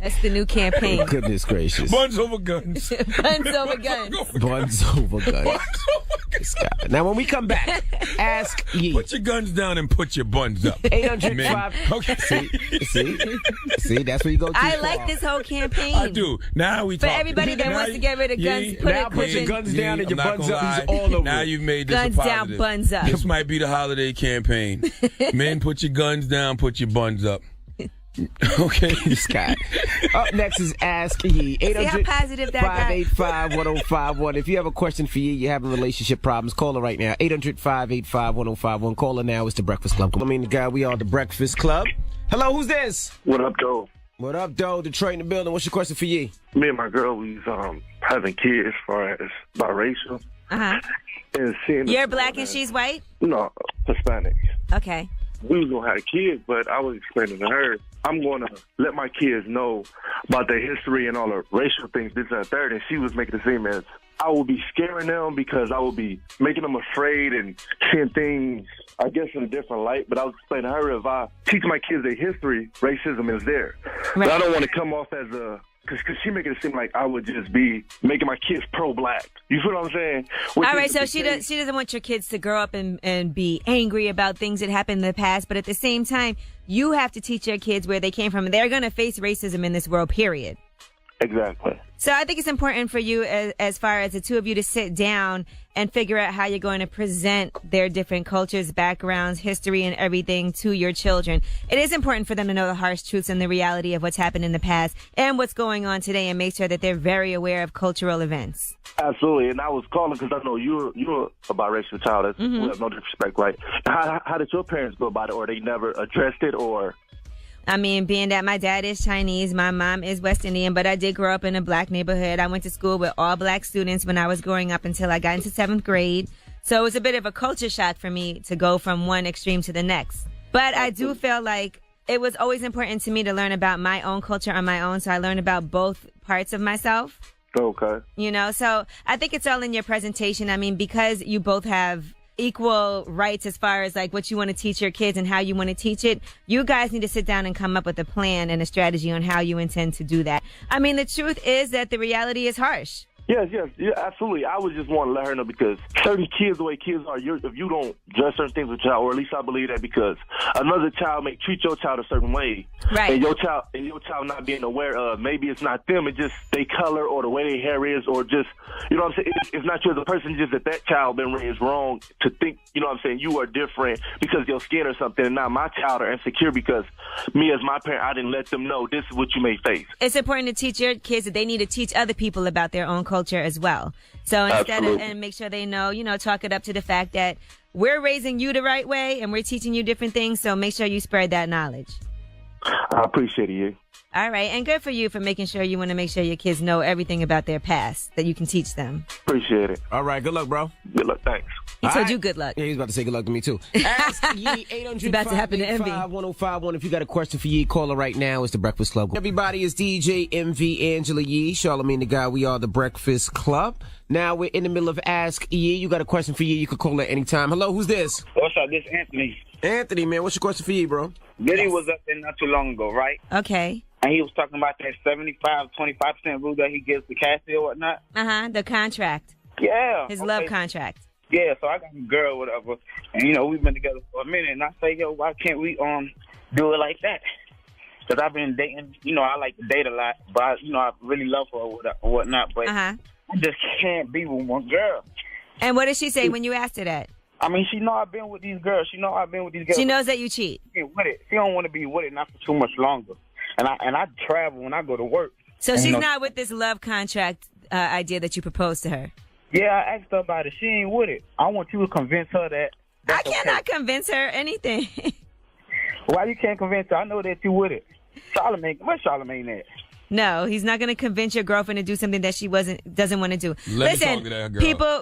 That's the new campaign. Goodness gracious. Buns over guns. Buns over guns. Buns over guns. Now, when we come back, ask Yee. Put your guns down and put your buns up. 800-5. Okay. See, that's where you go too I far. like this whole campaign. I do. Now we For talk. everybody that wants to get rid of guns, put your guns down and your buns up. He's all over. Now you've made this guns a positive. down, buns up. This might be the holiday campaign. Men, put your guns down, put your buns up. Okay, Scott. Up next is Ask Yee. 800-585-1051. If you have a question for Yee, you're having relationship problems, call her right now. 800-585-1051. Call her now. It's the Breakfast Club. I mean, the guy, we are the Breakfast Club. Hello, who's this? What up, Joe? What up, Doe? Detroit in the building. What's your question for Yee? Me and my girl, we's having kids as far as biracial. Uh-huh. And seeing You're black and she's white? No, Hispanic. Okay. we was going to have a kid, but I was explaining to her, I'm going to let my kids know about their history and all the racial things, this and that, third. And she was making it seem as I will be scaring them because I will be making them afraid and seeing things, I guess, in a different light. But I was explaining to her, if I teach my kids their history, racism is there. Right. But I don't want to come off as a... Because she making it seem like I would just be making my kids pro-black. You feel what I'm saying? All right, so she doesn't want your kids to grow up and be angry about things that happened in the past, but at the same time, you have to teach your kids where they came from. They're going to face racism in this world, period. Exactly. So I think it's important for you, as far as the two of you, to sit down and figure out how you're going to present their different cultures, backgrounds, history, and everything to your children. It is important for them to know the harsh truths and the reality of what's happened in the past and what's going on today, and make sure that they're very aware of cultural events. Absolutely, and I was calling because I know you're a biracial child. That's, we have no disrespect, right? How did your parents go about it, or they never addressed it, or... I mean, being that my dad is Chinese, my mom is West Indian, but I did grow up in a black neighborhood. I went to school with all black students when I was growing up until I got into 7th grade. So it was a bit of a culture shock for me to go from one extreme to the next. But I do feel like it was always important to me to learn about my own culture on my own. So I learned about both parts of myself. Okay. You know, so I think it's all in your presentation. I mean, because you both have equal rights as far as like what you want to teach your kids and how you want to teach it, you guys need to sit down and come up with a plan and a strategy on how you intend to do that. I mean, the truth is that the reality is harsh. Yes, absolutely. I would just want to let her know, because certain kids, the way kids are, if you don't address certain things with your child, or at least I believe that, because another child may treat your child a certain way, right? And your child not being aware of, maybe it's not them, it's just their color or the way their hair is, or just, you know what I'm saying? It's not you as a person, just that child been raised wrong to think, you know what I'm saying, you are different because of your skin or something, and now my child are insecure because me as my parent, I didn't let them know this is what you may face. It's important to teach your kids that they need to teach other people about their own culture as well. So instead of, and make sure they know, chalk it up to the fact that we're raising you the right way and we're teaching you different things. So make sure you spread that knowledge. I appreciate you. All right. And good for you for making sure you want to make sure your kids know everything about their past that you can teach them. Appreciate it. All right. Good luck, bro. Good luck. Thanks. He told you good luck. Yeah, he's about to say good luck to me, too. Ask Yee 800 It's about to happen to Envy. 1051. If you got a question for Yee, call her right now. It's The Breakfast Club. Everybody, is DJ MV Angela Yee, Charlamagne the Guy. We are The Breakfast Club. Now we're in the middle of Ask Yee. You got a question for Yee, you can call at any time. Hello, who's this? What's up? This is Anthony. Anthony, man, what's your question for Yee, bro? Diddy was up there not too long ago, right? Okay. And he was talking about that 75-25% rule that he gives to Cassie or whatnot. The contract. Yeah. His love contract. Yeah, so I got a girl, whatever, and we've been together for a minute, and I say, why can't we do it like that? Because I've been dating, I like to date a lot, but I really love her or whatnot, but I just can't be with one girl. And what did she say when you asked her that? I mean, she know I've been with these girls. She knows that you cheat. With it. She don't want to be with it, not for too much longer. And I travel when I go to work. So she's not with this love contract idea that you proposed to her? Yeah, I asked her about it. She ain't with it. I want you to convince her that I cannot convince her anything. Why you can't convince her? I know that you with it. Charlamagne, where's Charlamagne at? No, he's not going to convince your girlfriend to do something that she doesn't want to do. Listen,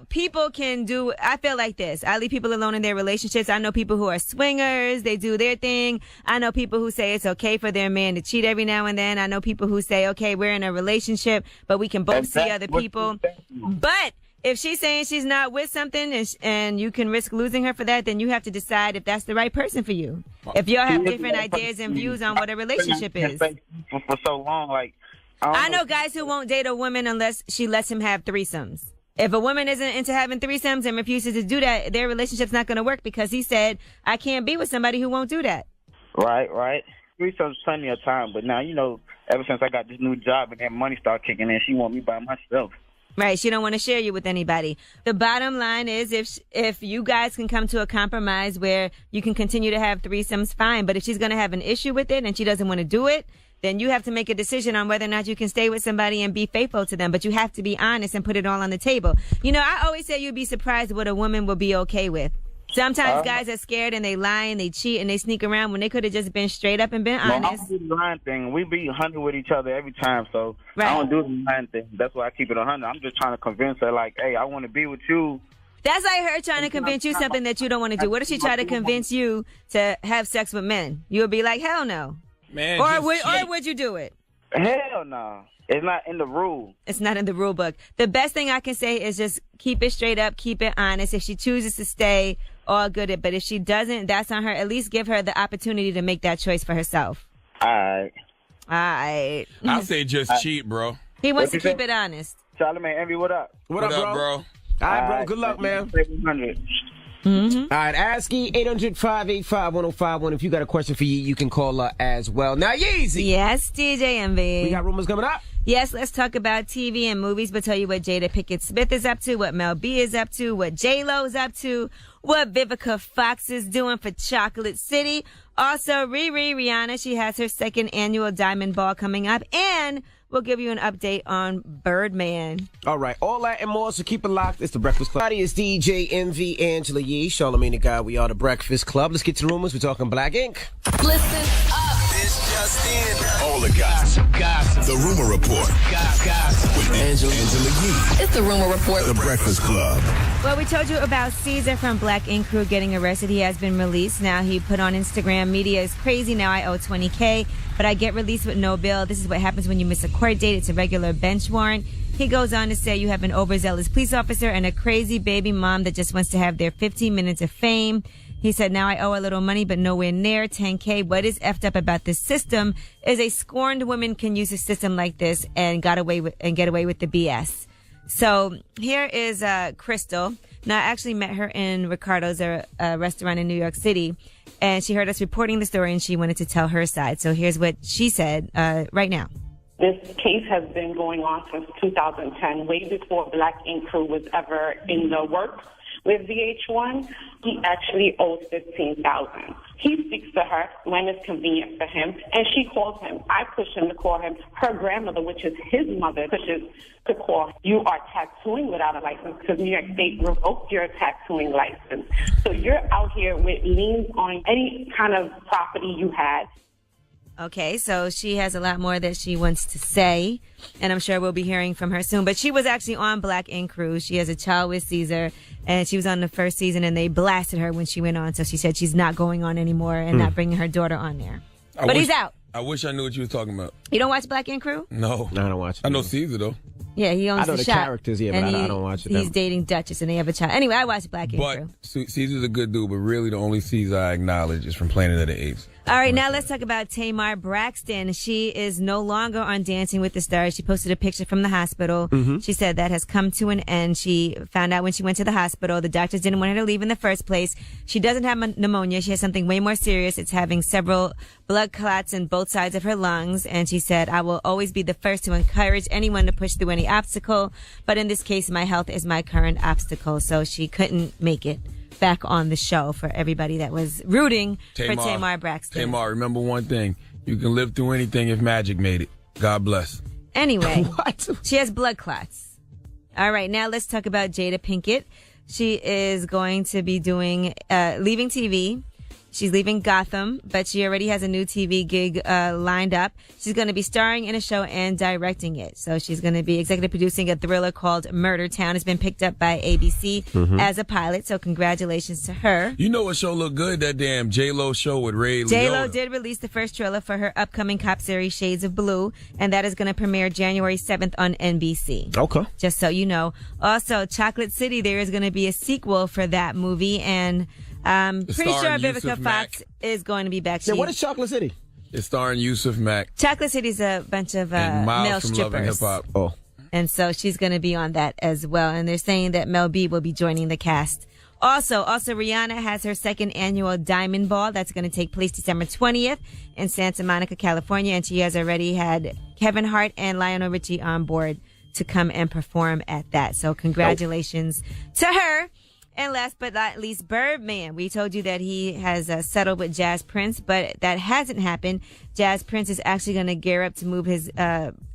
people can do. I feel like this. I leave people alone in their relationships. I know people who are swingers. They do their thing. I know people who say it's okay for their man to cheat every now and then. I know people who say, okay, we're in a relationship, but we can both see other people. But if she's saying she's not with something and you can risk losing her for that, then you have to decide if that's the right person for you. If y'all have different ideas and views on what a relationship is. For so long, like, I know guys who won't date a woman unless she lets him have threesomes. If a woman isn't into having threesomes and refuses to do that, their relationship's not going to work because he said, I can't be with somebody who won't do that. Right. Threesomes plenty of time, but now, ever since I got this new job and that money started kicking in, she want me by myself. Right, she don't want to share you with anybody. The bottom line is if you guys can come to a compromise where you can continue to have threesomes, fine. But if she's going to have an issue with it and she doesn't want to do it, then you have to make a decision on whether or not you can stay with somebody and be faithful to them. But you have to be honest and put it all on the table. I always say you'd be surprised what a woman will be okay with. Sometimes guys are scared and they lie and they cheat and they sneak around when they could have just been straight up and been honest. I don't do the lying thing. We be 100 with each other every time, so I don't do the lying thing. That's why I keep it 100. I'm just trying to convince her, like, hey, I want to be with you, That's like her trying to convince you something that you don't want to do. What if she tried to convince you to have sex with men? You would be like, hell no. Man, or would you do it? Hell no. It's not in the rule. It's not in the rule book. The best thing I can say is just keep it straight up, keep it honest. If she chooses to stay, all good. But if she doesn't, that's on her. At least give her the opportunity to make that choice for herself. All right. I say just cheat, bro. He wants to keep it honest. Charlamagne, Envy, what up? What up, bro? All right, bro. Good luck, man. 100. All right, ASCII 800-585-1051. If you got a question for you can call her as well. Now, Yeezy. Yes, DJ Envy. We got rumors coming up. Yes, let's talk about TV and movies, but tell you what Jada Pinkett Smith is up to, what Mel B is up to, what J-Lo is up to, what Vivica Fox is doing for Chocolate City. Also, Rihanna, she has her second annual Diamond Ball coming up, and we'll give you an update on Birdman. All right, all that and more, so keep it locked. It's the Breakfast Club. It's DJ MV, Angela Yee, Charlamagne the Guy. We are the Breakfast Club. Let's get to rumors. We're talking Black Ink. Listen up. It's just in. All the gossip. The Rumor Report. Gossip. With Angela Yee. It's the Rumor Report. The Breakfast Club. Well, we told you about Caesar from Black Ink Crew getting arrested. He has been released. Now he put on Instagram, media is crazy. Now I owe $20K, but I get released with no bail. This is what happens when you miss a court date. It's a regular bench warrant. He goes on to say you have an overzealous police officer and a crazy baby mom that just wants to have their 15 minutes of fame. He said, now I owe a little money, but nowhere near $10K. What is effed up about this system is a scorned woman can use a system like this and get away with the BS. So here is Crystal. Now, I actually met her in Ricardo's, a restaurant in New York City, and she heard us reporting the story, and she wanted to tell her side. So here's what she said right now. This case has been going on since 2010, way before Black Ink Crew was ever in the works with VH1. He actually owes $15,000. He speaks to her when it's convenient for him, and she calls him. I push him to call him. Her grandmother, which is his mother, pushes to call. You are tattooing without a license because New York State revoked your tattooing license. So you're out here with liens on any kind of property you had. Okay, so she has a lot more that she wants to say, and I'm sure we'll be hearing from her soon. But she was actually on Black Ink Crew. She has a child with Caesar, and she was on the first season, and they blasted her when she went on. So she said she's not going on anymore and not bringing her daughter on there. But he's out. I wish I knew what you was talking about. You don't watch Black Ink Crew? No. I don't watch it. I know Caesar, though. Yeah, he owns I know the shop, characters, yeah, but I don't watch it. He's dating Duchess, and they have a child. Anyway, I watch Black Ink Crew. But Caesar's a good dude, but really the only Caesar I acknowledge is from Planet of the Apes. All right, now let's talk about Tamar Braxton. She is no longer on Dancing with the Stars. She posted a picture from the hospital. She said that has come to an end. She found out when she went to the hospital, the doctors didn't want her to leave in the first place. She doesn't have pneumonia. She has something way more serious. It's having several blood clots in both sides of her lungs. And she said, I will always be the first to encourage anyone to push through any obstacle. But in this case, my health is my current obstacle. So she couldn't make it back on the show for everybody that was rooting for Tamar Braxton. Tamar, remember one thing. You can live through anything if magic made it. God bless. Anyway, she has blood clots. All right, now let's talk about Jada Pinkett. She is going to be leaving TV. She's leaving Gotham, but she already has a new TV gig lined up. She's going to be starring in a show and directing it. So she's going to be executive producing a thriller called Murder Town. It's been picked up by ABC as a pilot. So congratulations to her. You know what show looked good? That damn J-Lo show with Ray Liotta. J-Lo did release the first trailer for her upcoming cop series Shades of Blue, and that is going to premiere January 7th on NBC. Okay. Just so you know. Also, Chocolate City, there is going to be a sequel for that movie, and pretty sure Vivica Fox is going to be back. Yeah, what is Chocolate City? It's starring Yusuf Mack. Chocolate City's a bunch of and male from Love and Hip strippers. Hop. Oh. And so she's going to be on that as well. And they're saying that Mel B will be joining the cast. Also, Rihanna has her second annual Diamond Ball. That's going to take place December 20th in Santa Monica, California. And she has already had Kevin Hart and Lionel Richie on board to come and perform at that. So congratulations to her. And last but not least, Birdman. We told you that he has settled with Jazz Prince, but that hasn't happened. Jazz Prince is actually going to gear up to move his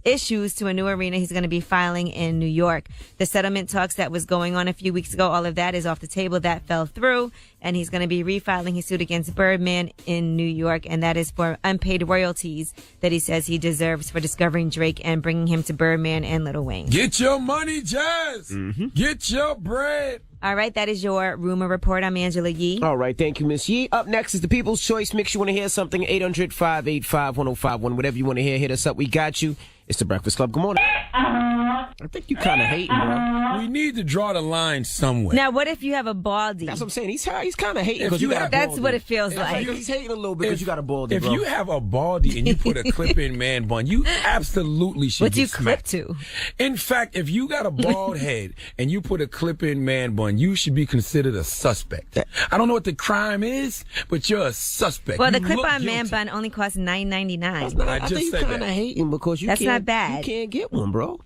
issues to a new arena. He's going to be filing in New York. The settlement talks that was going on a few weeks ago, all of that is off the table. That fell through, and he's going to be refiling his suit against Birdman in New York, and that is for unpaid royalties that he says he deserves for discovering Drake and bringing him to Birdman and Lil Wayne. Get your money, Jazz. Get your bread. All right, that is your rumor report. I'm Angela Yee. All right, thank you, Miss Yee. Up next is the People's Choice Mix. You want to hear something? 800-585-1051. Whatever you want to hear, hit us up. We got you. It's the Breakfast Club. Good morning. I think you kind of hating, bro. We need to draw the line somewhere. Now, what if you have a baldy? That's what I'm saying. He's kind of hating If because you you got a That's baldy. what it feels like. He's hating a little bit because you got a baldy, If bro. you have a baldy and you put a clip-in man bun, you absolutely should What get you smacked. clip to? In fact, if you got a bald head and you put a clip-in man bun, you should be considered a suspect. I don't know what the crime is, but you're a suspect. Well, the You look clip-on man guilty. bun only costs $9.99. I I just think you said kind of that. hating because you That's can't, not bad. You can't get one, bro.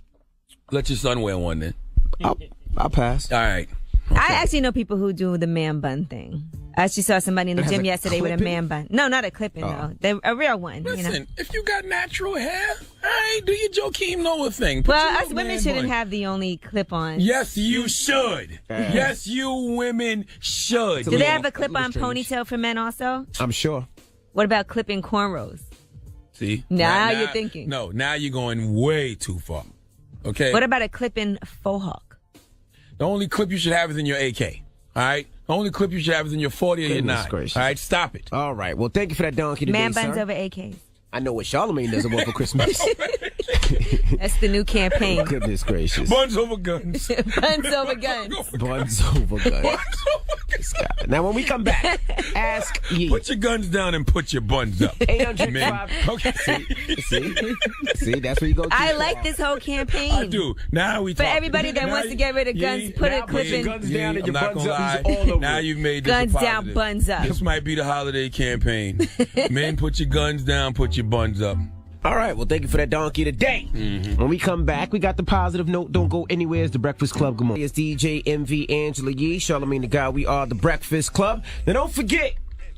Let your son wear one then. I'll pass. All right. I actually know people who do the man bun thing. I actually saw somebody in the That has gym a yesterday with a clip-in? man bun. No, not a clip-in, though. A real one. Listen, you know? if you got natural hair, all right, do your Joakim Noah thing. Put your Well, us little women man shouldn't bun. have the only clip-on. Yes, you should. Yes, you women should. Do they have a clip-on ponytail for men also? I'm sure. What about clip-in cornrows? See? Now you're thinking. No, now you're going way too far. Okay? What about a clip-in faux hawk? The only clip you should have is in your AK. All right? The only clip you should have is in your 40 or your Goodness 9. gracious. All right? Stop it. All right. Well, thank you for that donkey today, Man buns sir. over AKs. I know what Charlamagne doesn't want for Christmas. That's the new campaign. Goodness gracious. Buns over guns. Buns over guns. Buns over guns. This guy. Now, when we come back, ask Yee. Put your guns down and put your buns up. 800 Men. Okay. See, that's where you go. I like this whole campaign. I do. Now we For talk. everybody that Now wants to get rid of guns, put a clip in. guns down and I'm your not buns gonna up. lie. He's all over Now it. you've made this Guns a down, positive. buns up. This might be the holiday campaign. Men, put your guns down, put your buns up. All right, well, thank you for that donkey today. When we come back, we got the positive note. Don't go anywhere. It's the Breakfast Club. Good morning. It's DJ MV Angela Yee, Charlamagne the Guy. We are the Breakfast Club. Now, don't forget,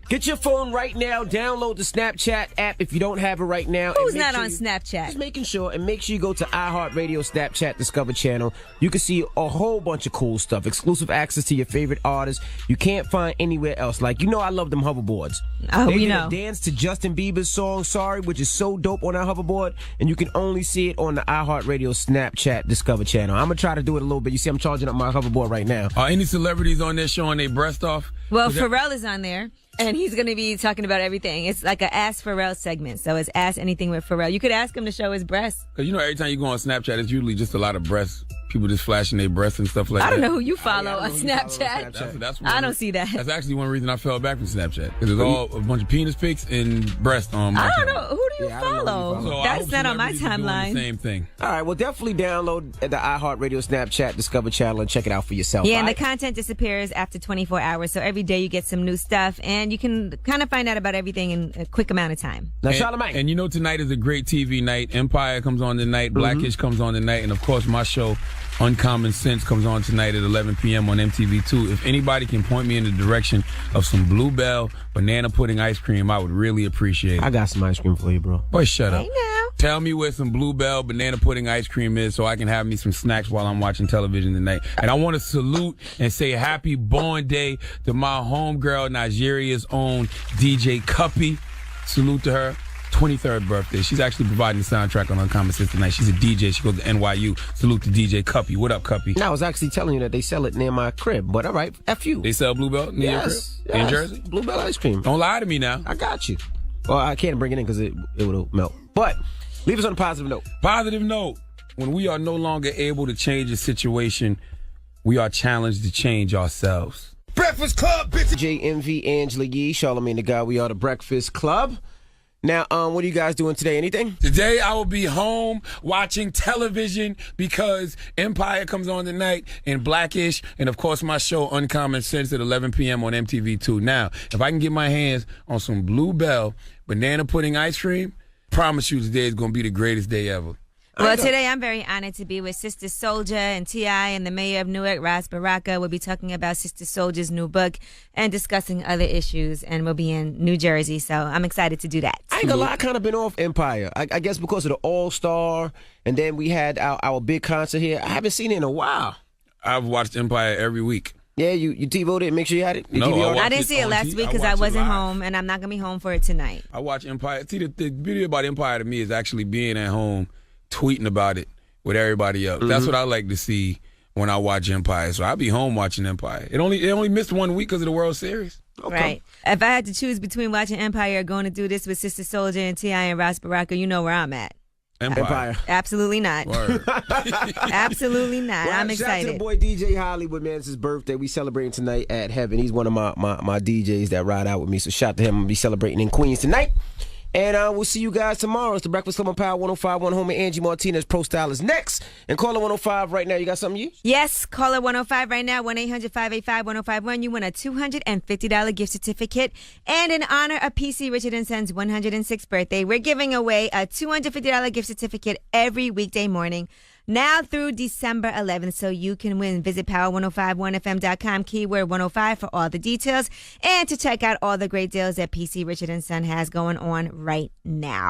get your phone right now. Download the Snapchat app if you don't have it right now. Who's And make not sure on Snapchat? Just making sure, and make sure you go to iHeartRadio Snapchat Discover channel. You can see a whole bunch of cool stuff, exclusive access to your favorite artists you can't find anywhere else. Like, I love them hoverboards. Oh, they we did know. a dance to Justin Bieber's song Sorry, which is so dope on our hoverboard, and you can only see it on the iHeartRadio Snapchat Discover channel. I'm gonna try to do it a little bit. You see, I'm charging up my hoverboard right now. Are any celebrities on there showing their breast off? Well, Is that- Pharrell is on there, and he's going to be talking about everything. It's like a Ask Pharrell segment, so it's Ask Anything with Pharrell. You could ask him to show his breasts. Because every time you go on Snapchat, it's usually just a lot of breasts. People just flashing their breasts and stuff like that. I don't know who you follow on Snapchat. That's I don't see that. That's actually one reason I fell back from Snapchat. Because it's all a bunch of penis pics and breast on my I don't channel. know. Who do you follow? So I That's hope not on my celebrities are doing timeline. the same thing. All right, well, definitely download the iHeartRadio Snapchat Discover channel and check it out for yourself. Yeah, and all the right? content disappears after 24 hours. So every day you get some new stuff, and you can kind of find out about everything in a quick amount of time. Now, And, Charlamagne. and tonight is a great TV night. Empire comes on tonight. Blackish comes on tonight. And, of course, my show, Uncommon Sense, comes on tonight at 11 p.m. on MTV2. If anybody can point me in the direction of some Bluebell banana pudding ice cream, I would really appreciate it. I got some ice cream for you, bro. Boy, shut up. Hey, now. Tell me where some Bluebell banana pudding ice cream is so I can have me some snacks while I'm watching television tonight. And I want to salute and say happy born day to my homegirl, Nigeria's own DJ Cuppy. Salute to her. 23rd birthday. She's actually providing the soundtrack on Uncommon Sense tonight. She's a DJ. She goes to NYU. Salute to DJ Cuppy. What up, Cuppy? Now, I was actually telling you that they sell it near my crib, but all right, F you. They sell Bluebell near your Yes, crib? In yes. Jersey? Bluebell ice cream. Don't lie to me now. I got you. Well, I can't bring it in because it would melt. But leave us on a positive note. Positive note. When we are no longer able to change a situation, we are challenged to change ourselves. Breakfast Club, bitch. JMV Angela Yee, Charlamagne the Guy. We are the Breakfast Club. Now, what are you guys doing today? Anything? Today I will be home watching television because Empire comes on tonight and Blackish, and of course my show Uncommon Sense at 11 p.m. on MTV2. Now, if I can get my hands on some Bluebell banana pudding ice cream, promise you today is going to be the greatest day ever. Well, today I'm very honored to be with Sister Souljah and T.I. and the mayor of Newark, Ras Baraka. We'll be talking about Sister Souljah's new book and discussing other issues, and we'll be in New Jersey, so I'm excited to do that. I ain't gonna lie, I kind of been off Empire. I guess because of the All-Star, and then we had our big concert here. I haven't seen it in a while. I've watched Empire every week. Yeah, you TiVo'd it, make sure you had it? You No, DVR'd it? I didn't see it last week because I wasn't home, and I'm not going to be home for it tonight. I watch Empire. See, the beauty about Empire to me is actually being at home, tweeting about it with everybody else. That's what I like to see when I watch Empire. So I'll be home watching Empire. It only missed 1 week because of the World Series. Right. If I had to choose between watching Empire or going to do this with Sister Soldier and T.I. and Ross Baraka, you know where I'm at. Empire. Absolutely not. Absolutely not. Well, I'm shout out to excited. the boy DJ Hollywood, man. It's his birthday. We celebrating tonight at Heaven. He's one of my DJs that ride out with me. So shout out to him. I'm going to be celebrating in Queens tonight. And we'll see you guys tomorrow. It's the Breakfast Club on Power 105.1. Home and Angie Martinez, Pro Style is next. And caller 105 right now. You got something, you? Yes, caller 105 right now, 1-800-585-1051. You win a $250 gift certificate. And in honor of PC Richard & Son's 106th birthday, we're giving away a $250 gift certificate every weekday morning, now through December 11th, so you can win. Visit power1051fm.com, keyword 105 for all the details and to check out all the great deals that PC Richard & Son has going on right now.